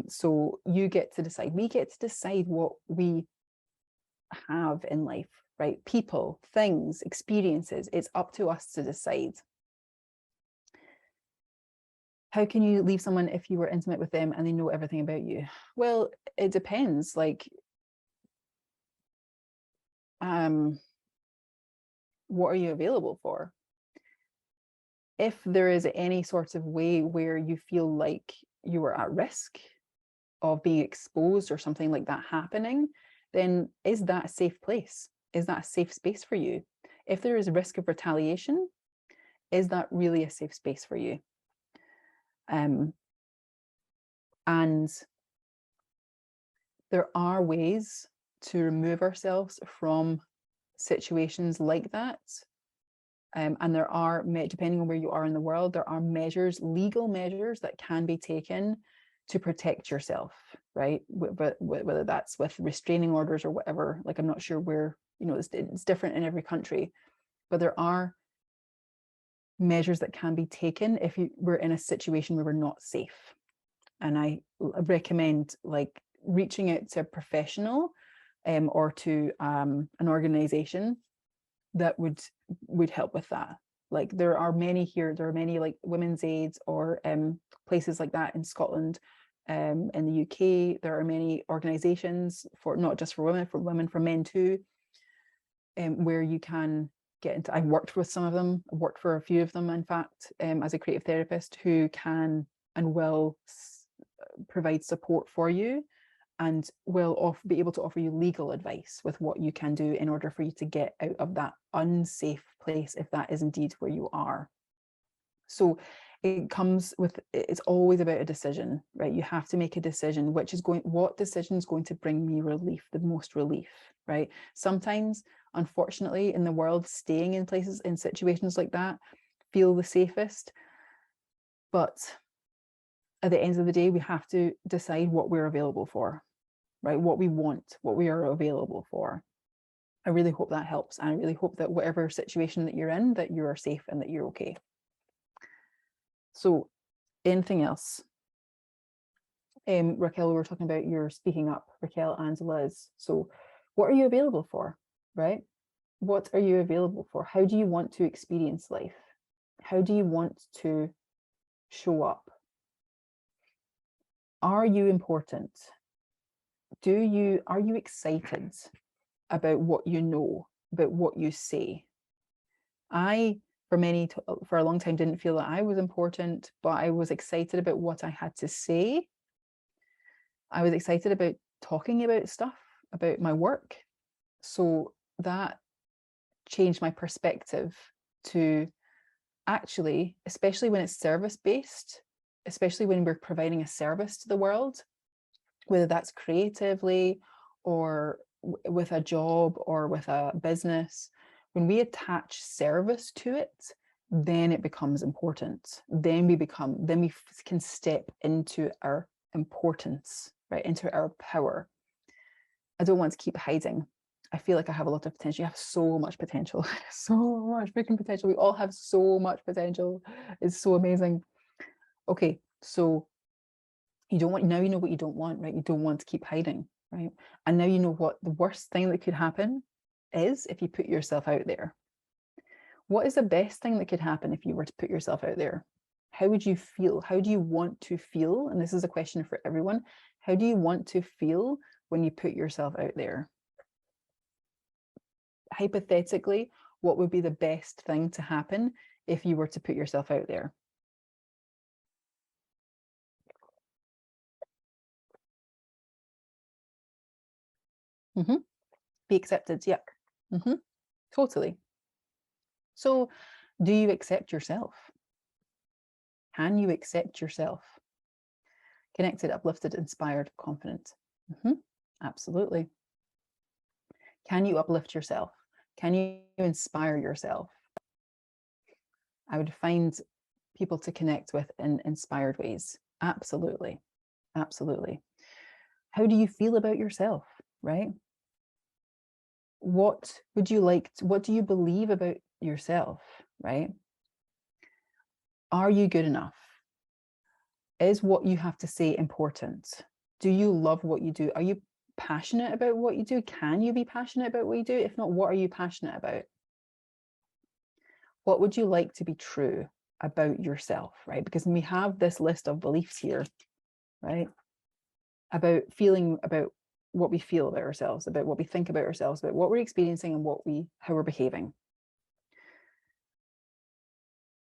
So you get to decide. We get to decide what we have in life, right? People, things, experiences. It's up to us to decide. How can you leave someone if you were intimate with them and they know everything about you? Well, it depends. Like, what are you available for? If there is any sort of way where you feel like you are at risk of being exposed or something like that happening, then is that a safe place? Is that a safe space for you? If there is a risk of retaliation, is that really a safe space for you? And there are ways to remove ourselves from situations like that. And there are, depending on where you are in the world, there are measures, legal measures that can be taken to protect yourself, right? Whether that's with restraining orders or whatever. Like, I'm not sure where, it's different in every country, but there are measures that can be taken if we're in a situation where we're not safe. And I recommend, like, reaching out to a professional or to an organization that would help with that. Like, there are many like women's aids or places like that in Scotland, in the UK. There are many organizations for not just for women, for men too, where you can get into. I've worked with some of them. I've worked for a few of them, in fact, as a creative therapist, who can and will provide support for you and will be able to offer you legal advice with what you can do in order for you to get out of that unsafe place, if that is indeed where you are. So It comes with, it's always about a decision, right? You have to make a decision, what decision is going to bring me relief, the most relief, right? Sometimes, unfortunately, in the world, staying in places, in situations like that, feel the safest. But at the end of the day, we have to decide what we're available for, right? What we want, what we are available for. I really hope that helps. And I really hope that whatever situation that you're in, that you are safe and that you're okay. So anything else? Raquel, we were talking about your speaking up, Raquel and Liz. So what are you available for, right? What are you available for? How do you want to experience life? How do you want to show up? Are you important? Are you excited about what you know, about what you say? I, for a long time, didn't feel that I was important, but I was excited about what I had to say. I was excited about talking about stuff, about my work. So that changed my perspective to actually, especially when it's service-based, especially when we're providing a service to the world, whether that's creatively or with a job or with a business, when we attach service to it, then it becomes important. Then we can step into our importance, right? Into our power. I don't want to keep hiding. I feel like I have a lot of potential. You have so much potential, so much freaking potential. We all have so much potential. It's so amazing. Okay, so now you know what you don't want, right? You don't want to keep hiding, right? And now you know what the worst thing that could happen is if you put yourself out there. What is the best thing that could happen if you were to put yourself out there? How would you feel? How do you want to feel? And this is a question for everyone. How do you want to feel when you put yourself out there? Hypothetically, what would be the best thing to happen if you were to put yourself out there? Be accepted. Yep. Totally. So, do you accept yourself? Can you accept yourself? Connected, uplifted, inspired, confident. Absolutely. Can you uplift yourself? Can you inspire yourself? I would find people to connect with in inspired ways. Absolutely. Absolutely. How do you feel about yourself, right? What do you believe about yourself, right? Are you good enough? Is what you have to say important? Do you love what you do? Are you passionate about what you do? Can you be passionate about what you do? If not, what are you passionate about? What would you like to be true about yourself, right? Because we have this list of beliefs here, right? About what we feel about ourselves, about what we think about ourselves, about what we're experiencing and how we're behaving.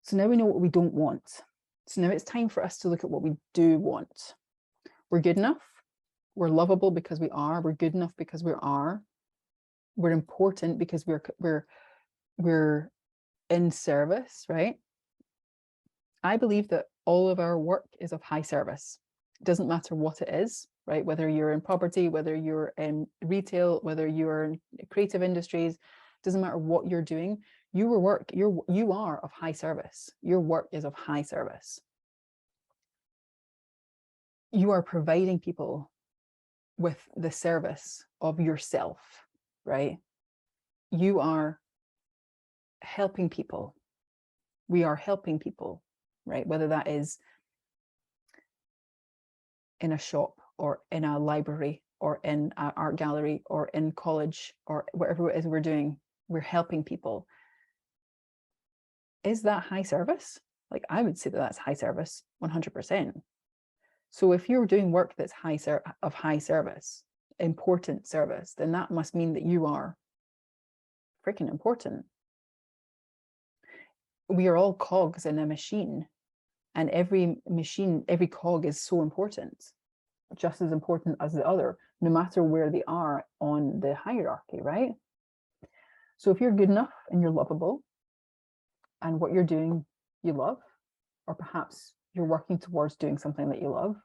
So now we know what we don't want. So now it's time for us to look at what we do want. We're good enough. We're lovable because we are. We're good enough because we are. We're important because we're in service, right? I believe that all of our work is of high service. It doesn't matter what it is, right? Whether you're in property, whether you're in retail, whether you're in creative industries, doesn't matter what you're doing. You are of high service. Your work is of high service. You are providing people with the service of yourself, right? You are helping people. We are helping people, right? Whether that is in a shop or in a library or in an art gallery or in college or whatever it is we're doing, we're helping people. Is that high service? Like, I would say that that's high service, 100%. So if you're doing work that's of high service, important service, then that must mean that you are freaking important. We are all cogs in a machine, and every cog is so important, just as important as the other, no matter where they are on the hierarchy, right? So if you're good enough and you're lovable and what you're doing you love, or perhaps you're working towards doing something that you love.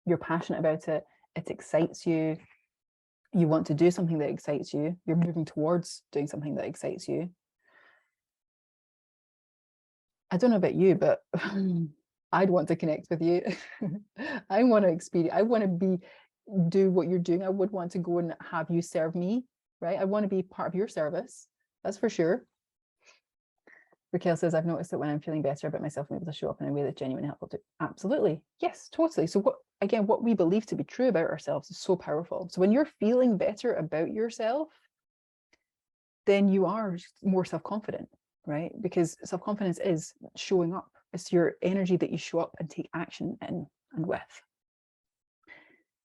You're passionate about it. It excites you. You want to do something that excites you. You're moving towards doing something that excites you. I don't know about you, but I'd want to connect with you. I want to experience, I want to do what you're doing. I would want to go and have you serve me, right? I want to be part of your service. That's for sure. Raquel says, I've noticed that when I'm feeling better about myself, I'm able to show up in a way that's genuine and helpful too. Absolutely. Yes, totally. So what we believe to be true about ourselves is so powerful. So when you're feeling better about yourself, then you are more self-confident, right? Because self-confidence is showing up. It's your energy that you show up and take action in and with.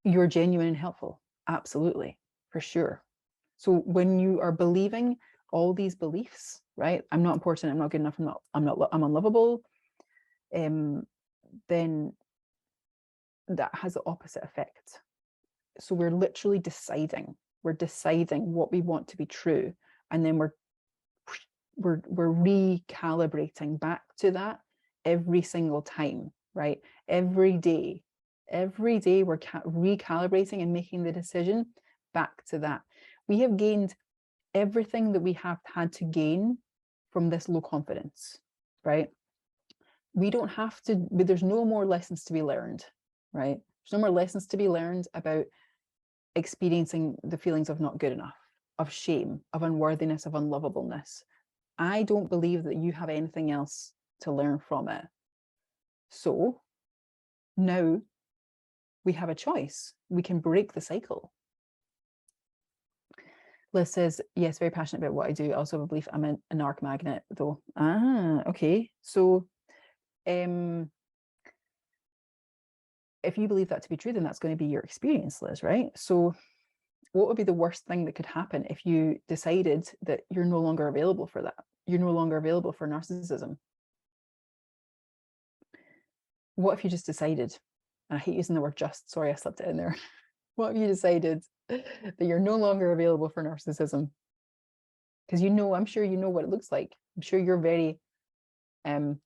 You're genuine and helpful. Absolutely, for sure. So when you are believing all these beliefs, right? I'm not important, I'm not good enough, I'm unlovable, then that has the opposite effect. So we're literally deciding what we want to be true, and then we're recalibrating back to that every single time, right? Every day we're recalibrating and making the decision back to that. We have gained everything that we have had to gain from this low confidence, right? We don't have to, but there's no more lessons to be learned, right? There's no more lessons to be learned about experiencing the feelings of not good enough, of shame, of unworthiness, of unlovableness. I don't believe that you have anything else to learn from it. So now we have a choice. We can break the cycle. Liz says, yes, very passionate about what I do. I also have a belief I'm an arc magnet, though. Okay. So if you believe that to be true, then that's going to be your experience, Liz, right? So what would be the worst thing that could happen if you decided that you're no longer available for that? You're no longer available for narcissism. What if you just decided, and I hate using the word just, sorry, I slipped it in there. What if you decided that you're no longer available for narcissism? Because I'm sure you know what it looks like. I'm sure you're very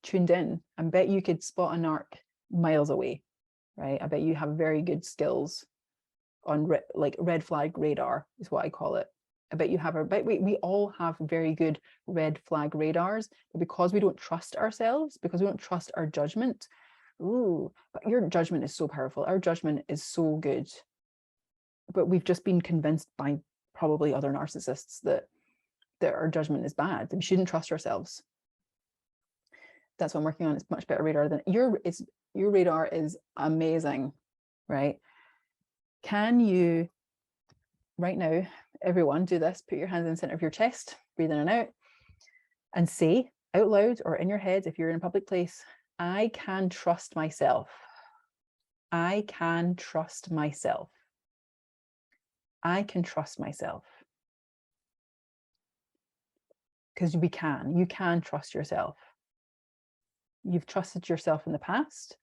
tuned in. I bet you could spot an arc miles away, right? I bet you have very good skills on like red flag radar is what I call it. I bet you have we all have very good red flag radars, but because we don't trust ourselves, because we don't trust our judgment. Ooh, but your judgment is so powerful. Our judgment is so good. But we've just been convinced by probably other narcissists that our judgment is bad. We shouldn't trust ourselves. That's what I'm working on. It's much better radar than your radar is amazing, right? Can you right now, everyone, do this? Put your hands in the center of your chest, breathe in and out, and say out loud or in your head, if you're in a public place, I can trust myself. I can trust myself. I can trust myself. Because you can trust yourself. You've trusted yourself in the past,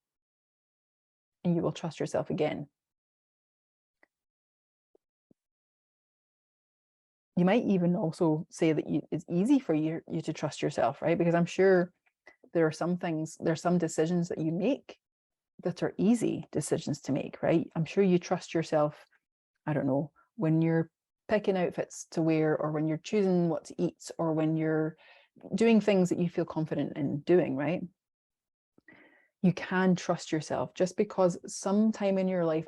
and you will trust yourself again. You might even also say that it's easy for you to trust yourself, right? Because I'm sure there are some decisions that you make that are easy decisions to make, right? I'm sure you trust yourself, I don't know, when you're picking outfits to wear, or when you're choosing what to eat, or when you're doing things that you feel confident in doing, right? You can trust yourself. Just because sometime in your life,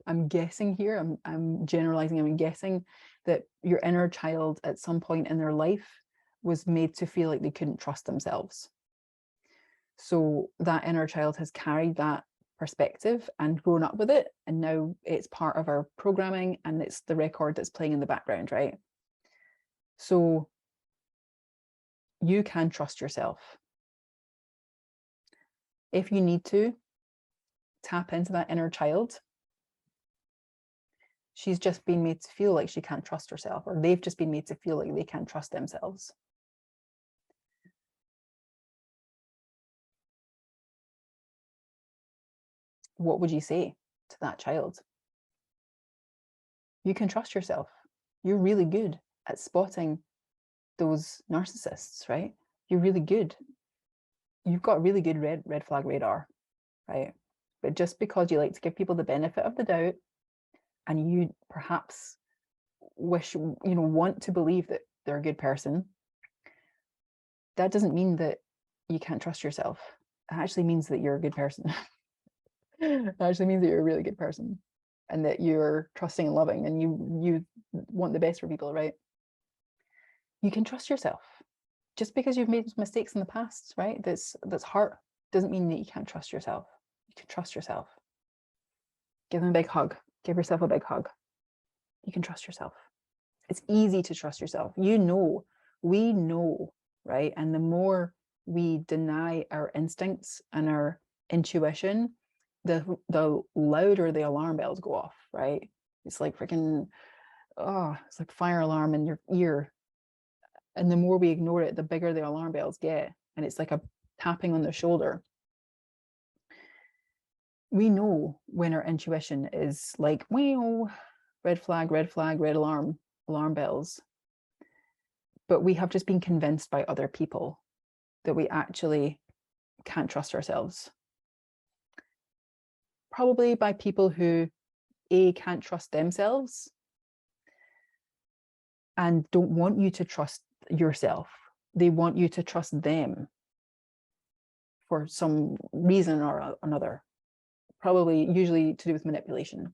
I'm guessing here, I'm generalizing, I'm guessing that your inner child at some point in their life was made to feel like they couldn't trust themselves. So that inner child has carried that perspective and grown up with it, and now it's part of our programming, and it's the record that's playing in the background, right? So you can trust yourself. If you need to tap into that inner child, she's just been made to feel like she can't trust herself, or they've just been made to feel like they can't trust themselves. What would you say to that child? You can trust yourself. You're really good at spotting those narcissists, right? You're really good. you've got really good red flag radar, right? But just because you like to give people the benefit of the doubt, and you perhaps want to believe that they're a good person, that doesn't mean that you can't trust yourself. It actually means that you're a good person. It actually means that you're a really good person, and that you're trusting and loving, and you want the best for people, right? You can trust yourself. Just because you've made mistakes in the past, right? That's hurt, doesn't mean that you can't trust yourself. You can trust yourself. Give them a big hug. Give yourself a big hug. You can trust yourself. It's easy to trust yourself. We know, right? And the more we deny our instincts and our intuition, the louder the alarm bells go off, right? It's like freaking, it's like fire alarm in your ear. And the more we ignore it, the bigger the alarm bells get. And it's like a tapping on the shoulder. We know when our intuition is like, wow, red flag, red alarm bells. But we have just been convinced by other people that we actually can't trust ourselves. Probably by people who, A, can't trust themselves and don't want you to trust yourself. They want you to trust them for some reason or another. Probably usually to do with manipulation.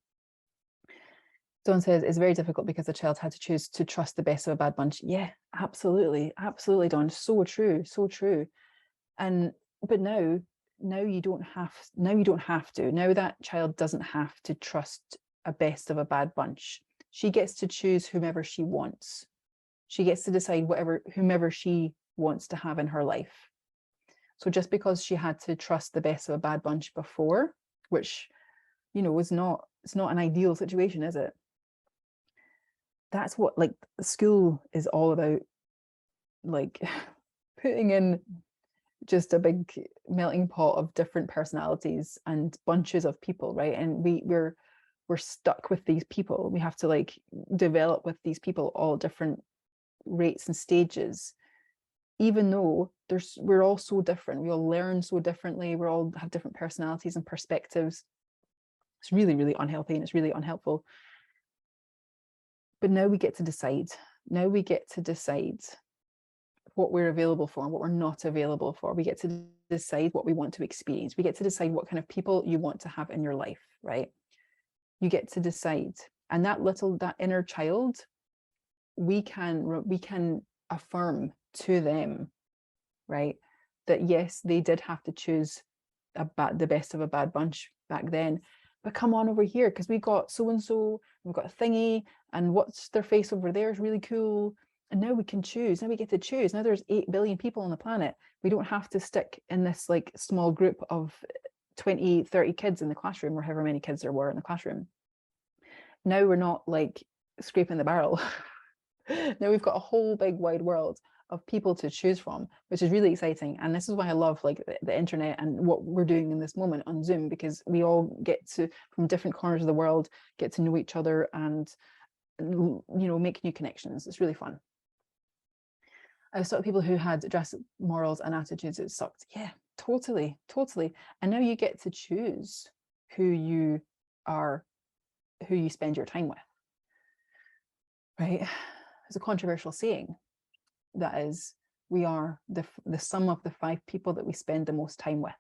Someone says it's very difficult because the child had to choose to trust the best of a bad bunch. Yeah, absolutely, Dawn. So true, so true. But now you don't have to. Now that child doesn't have to trust a best of a bad bunch. She gets to choose whomever she wants. She gets to decide whomever she wants to have in her life. So just because she had to trust the best of a bad bunch before, which it's not an ideal situation, is it? That's what like school is all about, like putting in just a big melting pot of different personalities and bunches of people, right? And we're stuck with these people. We have to like develop with these people all different rates and stages, even though we're all so different. We all learn so differently. We all have different personalities and perspectives. It's really, really unhealthy, and it's really unhelpful. But now we get to decide. Now we get to decide what we're available for and what we're not available for. We get to decide what we want to experience. We get to decide what kind of people you want to have in your life, right? You get to decide. And that inner child, we can affirm to them, right, that yes, they did have to choose the best of a bad bunch back then, but come on over here, because we got so and so, we've got a thingy, and what's their face over there is really cool, and now we can choose. Now we get to choose. Now there's 8 billion people on the planet. We don't have to stick in this like small group of 20, 30 kids in the classroom, or however many kids there were in the classroom. Now we're not like scraping the barrel. Now we've got a whole big wide world of people to choose from, which is really exciting. And this is why I love like the internet and what we're doing in this moment on Zoom, because we all get to, from different corners of the world, get to know each other and make new connections. It's really fun. I was talking to people who had drastic morals and attitudes that sucked. Yeah, totally. And now you get to choose who you spend your time with, right? There's a controversial saying that is, we are the sum of the 5 people that we spend the most time with.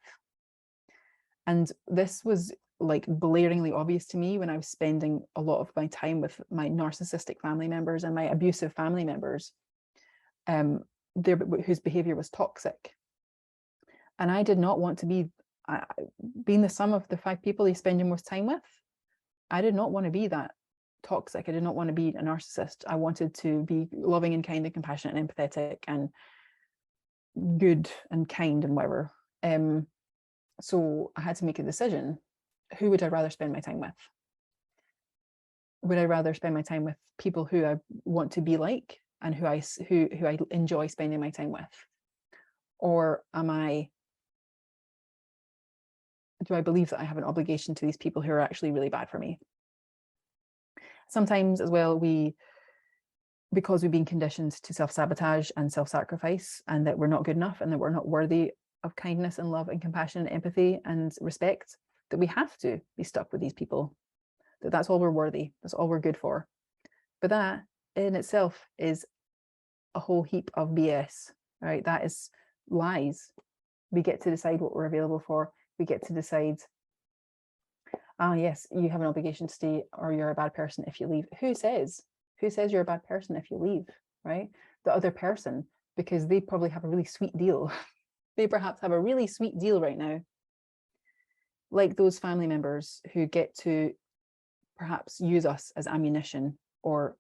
And this was like blaringly obvious to me when I was spending a lot of my time with my narcissistic family members and my abusive family members, whose behavior was toxic. And I did not want to be being the sum of the 5 people you spend your most time with. I did not want to be that toxic. I did not want to be a narcissist. I wanted to be loving and kind and compassionate and empathetic and good and kind and whatever. So I had to make a decision. Who would I rather spend my time with? Would I rather spend my time with people who I want to be like and who I enjoy spending my time with? Or do I believe that I have an obligation to these people who are actually really bad for me? Sometimes as well, because we've been conditioned to self-sabotage and self-sacrifice, and that we're not good enough and that we're not worthy of kindness and love and compassion and empathy and respect, that we have to be stuck with these people, that's all we're worthy, that's all we're good for. But that in itself is a whole heap of BS, right? That is lies. We get to decide what we're available for. We get to decide, yes, you have an obligation to stay, or you're a bad person if you leave. Who says you're a bad person if you leave, right? The other person, because they probably have a really sweet deal. They perhaps have a really sweet deal right now. Like those family members who get to perhaps use us as ammunition or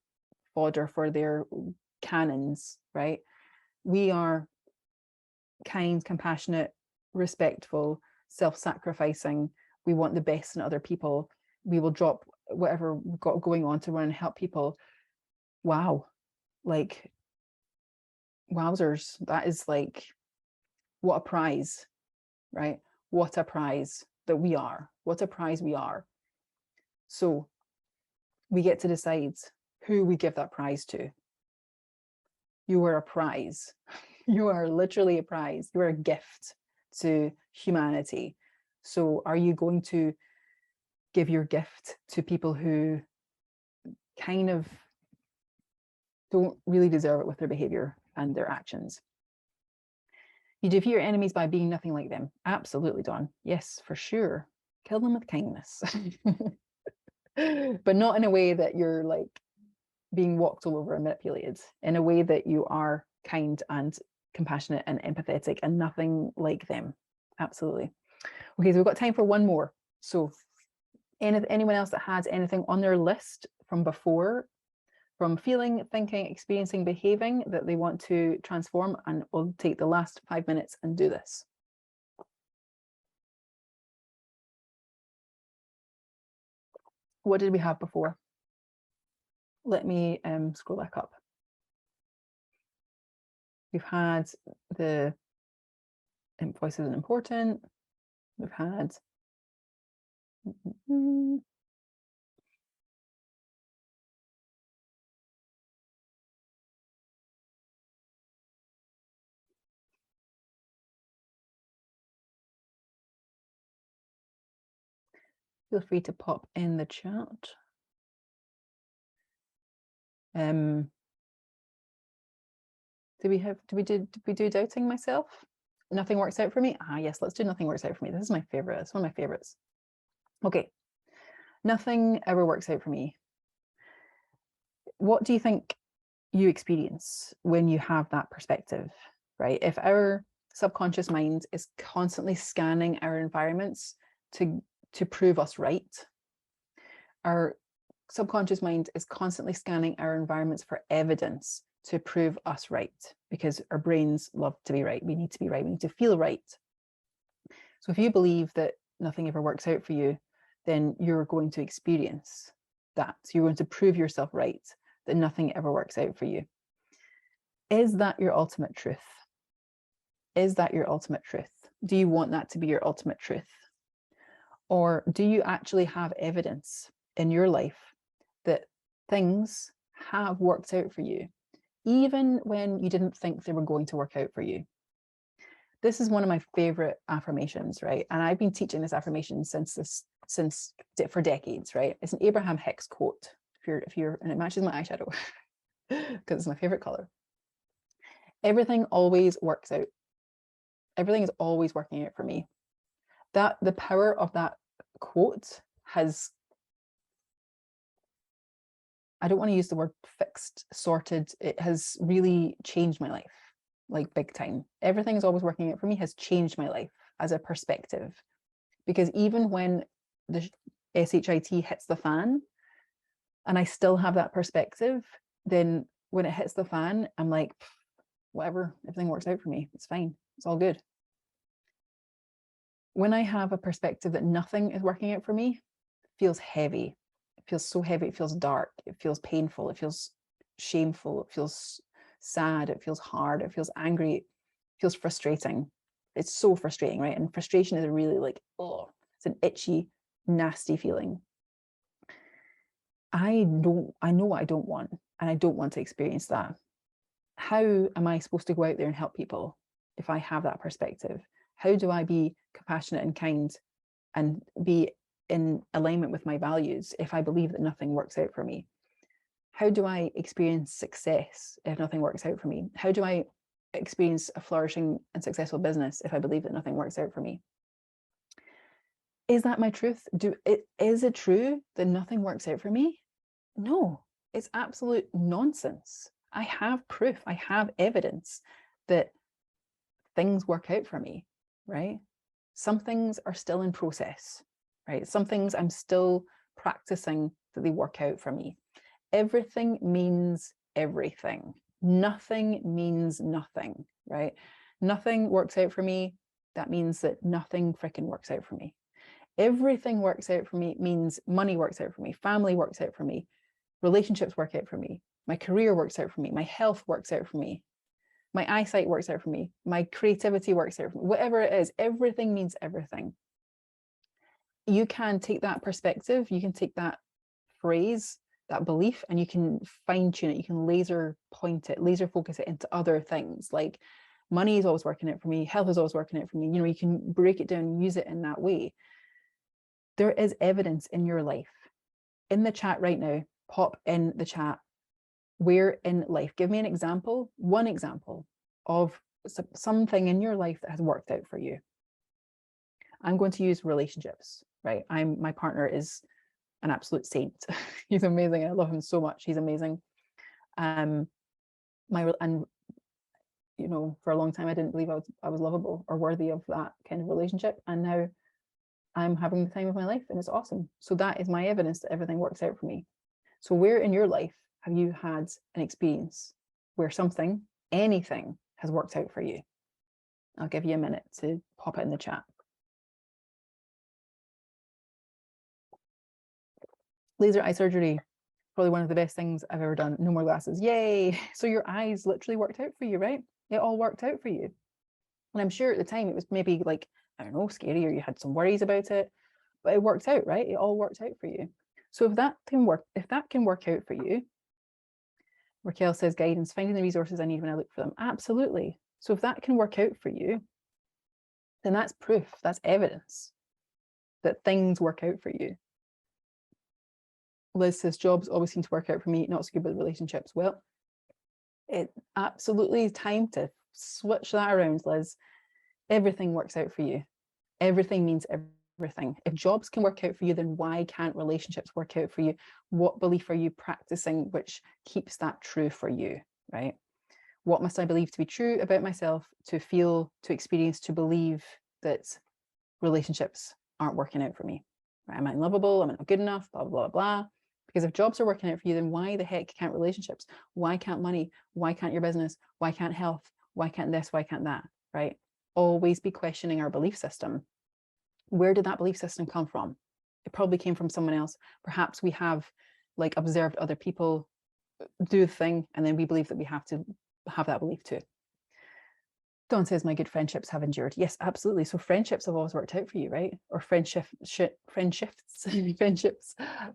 fodder for their cannons, right? We are kind, compassionate, respectful, self-sacrificing. We want the best in other people. We will drop whatever we've got going on to run and help people. Wow. Like, wowzers. That is like, what a prize, right? What a prize that we are. What a prize we are. So we get to decide who we give that prize to. You are a prize. You are literally a prize. You are a gift to humanity. So are you going to give your gift to people who kind of don't really deserve it with their behavior and their actions? You defeat your enemies by being nothing like them. Absolutely, Dawn. Yes, for sure. Kill them with kindness. But not in a way that you're like being walked all over and manipulated, in a way that you are kind and compassionate and empathetic and nothing like them. Absolutely. Okay, so we've got time for one more. So anyone else that has anything on their list from before, from feeling, thinking, experiencing, behaving, that they want to transform, and we'll take the last 5 minutes and do this. What did we have before? Let me scroll back up. We've had the voice isn't important. We've had feel free to pop in the chat. Did we do doubting myself? Nothing works out for me. Yes, let's do nothing works out for me. This is my favorite. It's one of my favorites. Okay, nothing ever works out for me. What do you think you experience when you have that perspective, right? If our subconscious mind is constantly scanning our environments to prove us right, our subconscious mind is constantly scanning our environments for evidence to prove us right, because our brains love to be right. We need to be right. We need to feel right. So if you believe that nothing ever works out for you, then you're going to experience that. So you're going to prove yourself right, that nothing ever works out for you. Is that your ultimate truth? Is that your ultimate truth? Do you want that to be your ultimate truth? Or do you actually have evidence in your life that things have worked out for you, even when you didn't think they were going to work out for you? This is one of my favorite affirmations, right? And I've been teaching this affirmation for decades, right? It's an Abraham Hicks quote. And it matches my eyeshadow because it's my favorite color. Everything always works out. Everything is always working out for me. That the power of that quote has, I don't want to use the word fixed, sorted. It has really changed my life, like big time. Everything is always working out for me has changed my life as a perspective. Because even when the SHIT hits the fan, and I still have that perspective, then when it hits the fan, I'm like, whatever, everything works out for me. It's fine. It's all good. When I have a perspective that nothing is working out for me, it feels heavy. It feels so heavy. It feels dark. It feels painful. It feels shameful. It feels sad. It feels hard. It feels angry. It feels frustrating. It's so frustrating, right? And frustration is a really like, oh, it's an itchy, nasty feeling. I know what I don't want, and I don't want to experience that. How am I supposed to go out there and help people if I have that perspective? How do I be compassionate and kind and be in alignment with my values if I believe that nothing works out for me? How do I experience success if nothing works out for me? How do I experience a flourishing and successful business if I believe that nothing works out for me? Is that my truth? Is it true that nothing works out for me? No, it's absolute nonsense. I have proof, I have evidence that things work out for me, right? Some things are still in process, right? Some things I'm still practicing that they work out for me. Everything means everything. Nothing means nothing, right? Nothing works out for me. That means that nothing freaking works out for me. Everything works out for me means money works out for me, family works out for me, relationships work out for me, my career works out for me, my health works out for me, my eyesight works out for me, my creativity works out for me, whatever it is, everything means everything. You can take that perspective, you can take that phrase, that belief, and you can fine tune it, you can laser point it, laser focus it into other things. Like money is always working out for me, health is always working out for me. You know, you can break it down and use it in that way. There is evidence in your life. In the chat right now, pop in the chat, where in life, give me an example, one example of something in your life that has worked out for you. I'm going to use relationships, right? My partner is an absolute saint. He's amazing. I love him so much. He's amazing. And you know, for a long time, I didn't believe I was lovable or worthy of that kind of relationship. And now I'm having the time of my life and it's awesome. So that is my evidence that everything works out for me. So where in your life have you had an experience where something, anything has worked out for you? I'll give you a minute to pop it in the chat. Laser eye surgery, probably one of the best things I've ever done. No more glasses. Yay. So your eyes literally worked out for you, right? It all worked out for you. And I'm sure at the time it was maybe like, I don't know, scary, or you had some worries about it, but it worked out, right? It all worked out for you. So if that can work out for you, Raquel says guidance, finding the resources I need when I look for them. Absolutely. So if that can work out for you, then that's proof, that's evidence that things work out for you. Liz says jobs always seem to work out for me, not so good with relationships. Well, it absolutely is time to switch that around, Liz. Everything works out for you. Everything means everything. If jobs can work out for you, then why can't relationships work out for you? What belief are you practicing which keeps that true for you, right? What must I believe to be true about myself to feel, to experience, to believe that relationships aren't working out for me? Right? Am I unlovable? Am I not good enough? Blah, blah, blah, blah. Because if jobs are working out for you, then why the heck can't relationships? Why can't money? Why can't your business? Why can't health? Why can't this? Why can't that? Right? Always be questioning our belief system. Where did that belief system come from? It probably came from someone else. Perhaps we have like observed other people do the thing, and then we believe that we have to have that belief too. Dawn says, my good friendships have endured. Yes, absolutely. So friendships have always worked out for you, right? Or friendships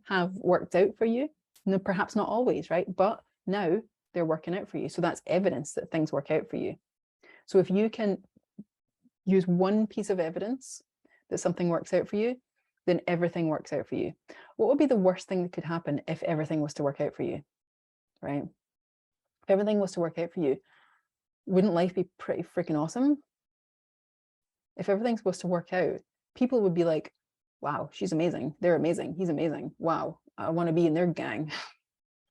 have worked out for you. No, perhaps not always, right? But now they're working out for you. So that's evidence that things work out for you. So if you can use one piece of evidence that something works out for you, then everything works out for you. What would be the worst thing that could happen if everything was to work out for you, right? If everything was to work out for you, wouldn't life be pretty freaking awesome? If everything's supposed to work out, people would be like, wow, she's amazing. They're amazing. He's amazing. Wow, I want to be in their gang.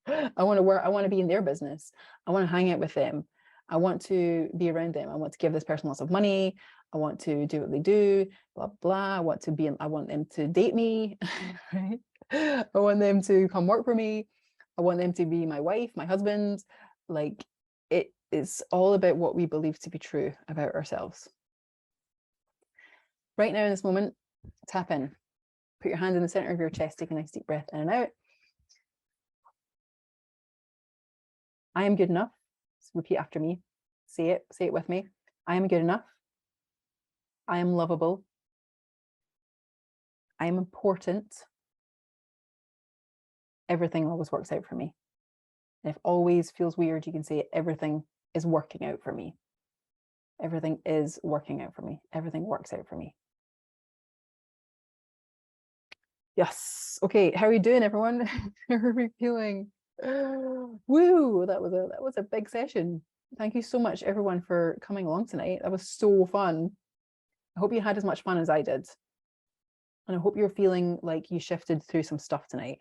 I want to be in their business. I want to hang out with them. I want to be around them. I want to give this person lots of money. I want to do what they do, blah, blah. I want them to date me, right? I want them to come work for me. I want them to be my wife, my husband. Like, it is all about what we believe to be true about ourselves. Right now in this moment, tap in. Put your hand in the center of your chest, take a nice deep breath in and out. I am good enough. So repeat after me. Say it with me. I am good enough. I am lovable. I am important. Everything always works out for me. And if always feels weird, you can say everything is working out for me. Everything is working out for me. Everything works out for me. Yes. Okay. How are you doing, everyone? How are we feeling? Woo! That was a big session. Thank you so much, everyone, for coming along tonight. That was so fun. I hope you had as much fun as I did. And I hope you're feeling like you shifted through some stuff tonight.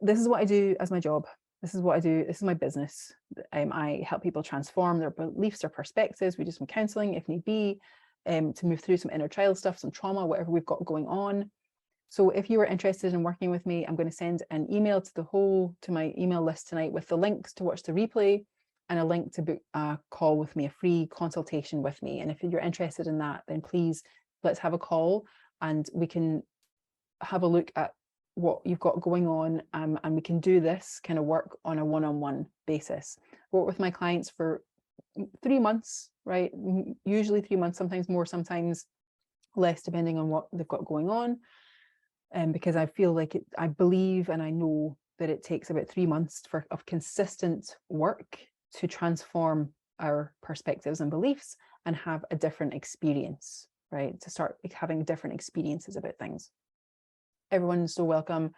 This is what I do as my job. This is what I do. This is my business. I help people transform their beliefs, their perspectives. We do some counseling if need be, to move through some inner child stuff, some trauma, whatever we've got going on. So if you are interested in working with me, I'm going to send an email to my email list tonight with the links to watch the replay and a link to book a call with me, a free consultation with me. And if you're interested in that, then please let's have a call and we can have a look at what you've got going on, and we can do this kind of work on a one-on-one basis. Work with my clients for 3 months, right? Usually 3 months, sometimes more, sometimes less, depending on what they've got going on. Because I feel like I believe and I know that it takes about 3 months of consistent work to transform our perspectives and beliefs and have a different experience, right? To start having different experiences about things. Everyone's so welcome.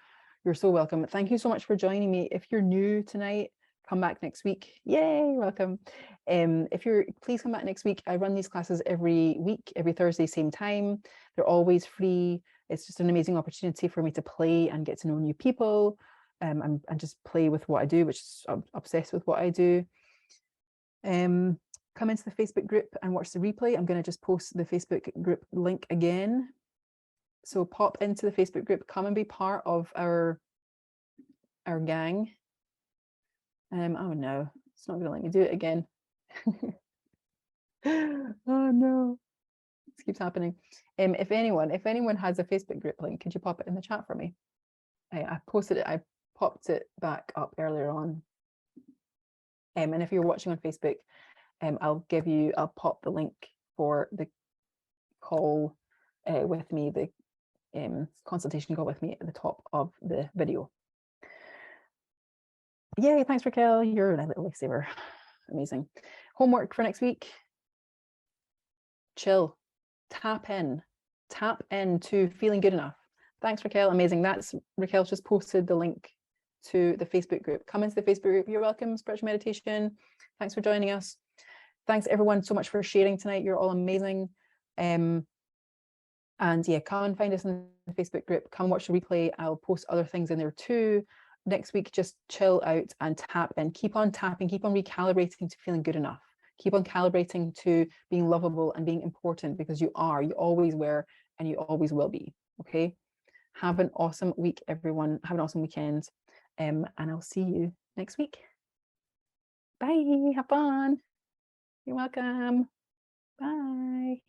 You're so welcome. Thank you so much for joining me. If you're new tonight, come back next week. Yay, welcome. Please come back next week. I run these classes every week, every Thursday, same time. They're always free. It's just an amazing opportunity for me to play and get to know new people, and just play with what I do, which is I'm obsessed with what I do. Come into the Facebook group and watch the replay. I'm going to just post the Facebook group link again. So pop into the Facebook group, come and be part of our gang. Oh no, it's not going to let me do it again. Oh no, this keeps happening. If anyone has a Facebook group link, could you pop it in the chat for me? I posted it, I popped it back up earlier on. And if you're watching on Facebook, I'll pop the link for the call with me, the consultation call with me at the top of the video. Yay, thanks Raquel, you're a little lifesaver. Amazing. Homework for next week. Chill, tap into feeling good enough. Thanks Raquel, amazing. Raquel's just posted the link to the Facebook group. Come into the Facebook group. You're welcome. Spiritual Meditation. Thanks for joining us. Thanks everyone so much for sharing tonight. You're all amazing. And yeah, come and find us in the Facebook group. Come watch the replay. I'll post other things in there too. Next week, just chill out and tap in. Keep on tapping, keep on recalibrating to feeling good enough. Keep on calibrating to being lovable and being important, because you always were, and you always will be. Okay. Have an awesome week, everyone. Have an awesome weekend. And I'll see you next week. Bye. Have fun. You're welcome. Bye.